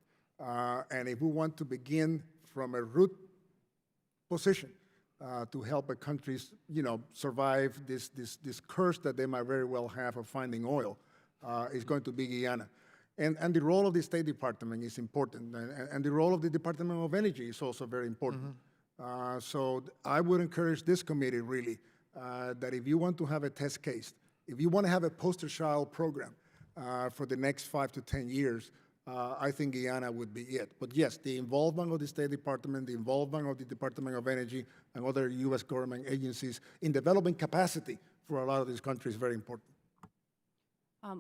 And if we want to begin from a root position to help a country, survive this curse that they might very well have of finding oil, is going to be Guyana. And the role of the State Department is important, and the role of the Department of Energy is also very important. So I would encourage this committee, really, that if you want to have a test case, if you want to have a poster child program for the next 5 to 10 years, I think Guyana would be it. But yes, the involvement of the State Department, the involvement of the Department of Energy and other U.S. government agencies in developing capacity for a lot of these countries is very important.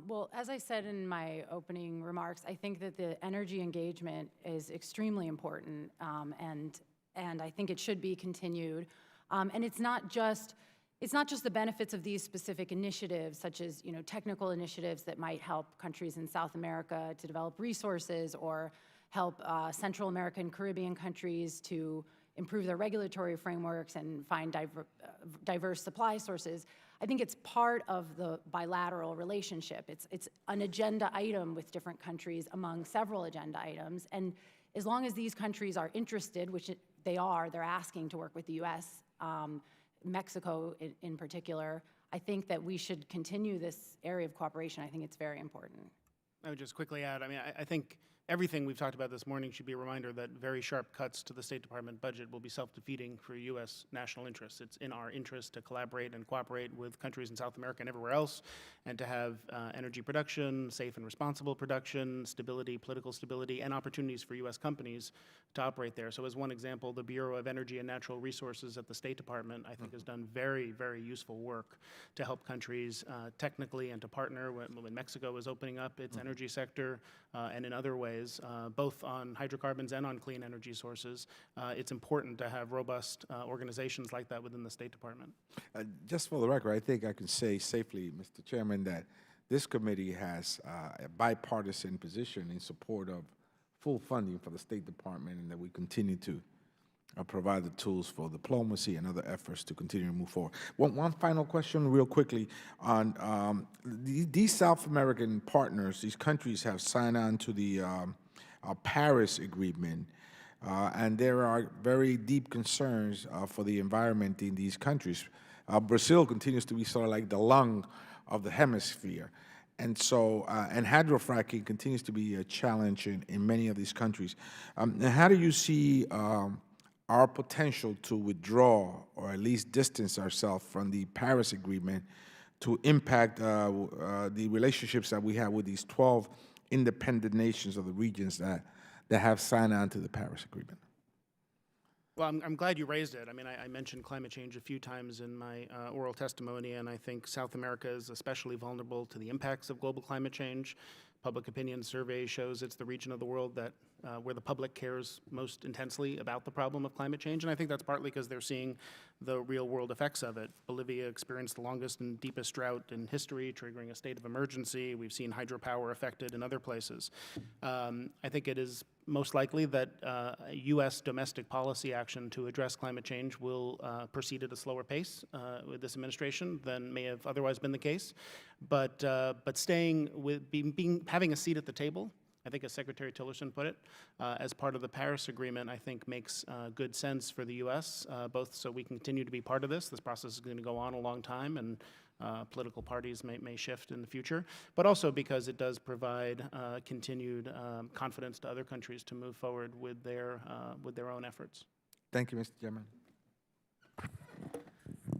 Well, as I said in my opening remarks, I think that the energy engagement is extremely important, and I think it should be continued. And it's not just the benefits of these specific initiatives, such as technical initiatives that might help countries in South America to develop resources or help Central American, Caribbean countries to improve their regulatory frameworks and find diverse supply sources. I think it's part of the bilateral relationship. It's an agenda item with different countries among several agenda items. And as long as these countries are interested, which they are, they're asking to work with the U.S., Mexico in particular, I think that we should continue this area of cooperation. I think it's very important. I would just quickly add, I think everything we've talked about this morning should be a reminder that very sharp cuts to the State Department budget will be self-defeating for U.S. national interests. It's in our interest to collaborate and cooperate with countries in South America and everywhere else, and to have energy production, safe and responsible production, stability, political stability, and opportunities for U.S. companies to operate there. So as one example, the Bureau of Energy and Natural Resources at the State Department, I think, has done very, very useful work to help countries technically and to partner when Mexico is opening up its energy sector and in other ways, both on hydrocarbons and on clean energy sources. It's important to have robust organizations like that within the State Department. Just for the record, I think I can say safely, Mr. Chairman, that this committee has a bipartisan position in support of full funding for the State Department, and that we continue to provide the tools for diplomacy and other efforts to continue to move forward. One final question real quickly on these South American partners. These countries have signed on to the Paris Agreement, and there are very deep concerns for the environment in these countries. Brazil continues to be sort of like the lung of the hemisphere. And so, and hydrofracking continues to be a challenge in many of these countries. How do you see our potential to withdraw or at least distance ourselves from the Paris Agreement to impact the relationships that we have with these 12 independent nations of the regions that have signed on to the Paris Agreement? Well, I'm glad you raised it. I mentioned climate change a few times in my oral testimony, and I think South America is especially vulnerable to the impacts of global climate change. Public opinion survey shows it's the region of the world that where the public cares most intensely about the problem of climate change, and I think that's partly because they're seeing the real-world effects of it. Bolivia experienced the longest and deepest drought in history, triggering a state of emergency. We've seen hydropower affected in other places. I think it is most likely that U.S. domestic policy action to address climate change will proceed at a slower pace with this administration than may have otherwise been the case. But staying with having a seat at the table, I think as Secretary Tillerson put it, as part of the Paris Agreement, I think makes good sense for the U.S., both so we continue to be part of this. This process is going to go on a long time, and political parties may shift in the future, but also because it does provide continued confidence to other countries to move forward with their own efforts. Thank you, Mr. Chairman.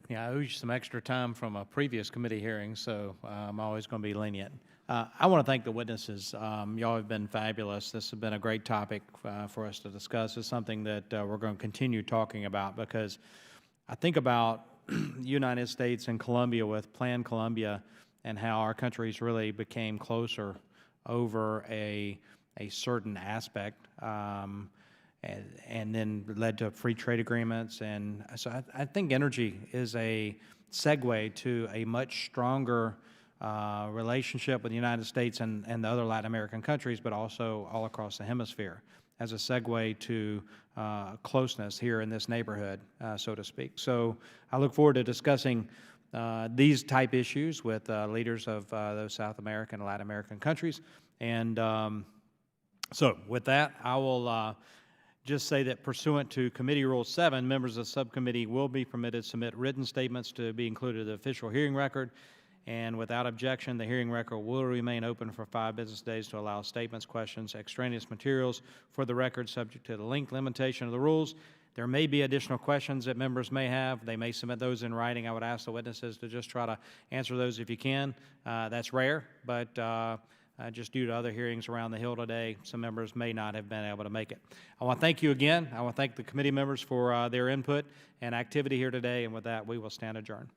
Yeah, I owe you some extra time from a previous committee hearing, so I'm always going to be lenient. I want to thank the witnesses. Y'all have been fabulous. This has been a great topic for us to discuss. It's something that we're going to continue talking about, because I think about United States and Colombia with Plan Colombia and how our countries really became closer over a certain aspect, and then led to free trade agreements. And so I think energy is a segue to a much stronger relationship with the United States and the other Latin American countries, but also all across the hemisphere, as a segue to closeness here in this neighborhood, so to speak. So I look forward to discussing these type issues with leaders of those South American and Latin American countries. And so with that, I will just say that pursuant to Committee Rule 7, members of the subcommittee will be permitted to submit written statements to be included in the official hearing record. And without objection, the hearing record will remain open for 5 business days to allow statements, questions, extraneous materials for the record, subject to the length limitation of the rules. There may be additional questions that members may have. They may submit those in writing. I would ask the witnesses to just try to answer those if you can. That's rare, but just due to other hearings around the Hill today, some members may not have been able to make it. I want to thank you again. I want to thank the committee members for their input and activity here today. And with that, we will stand adjourned.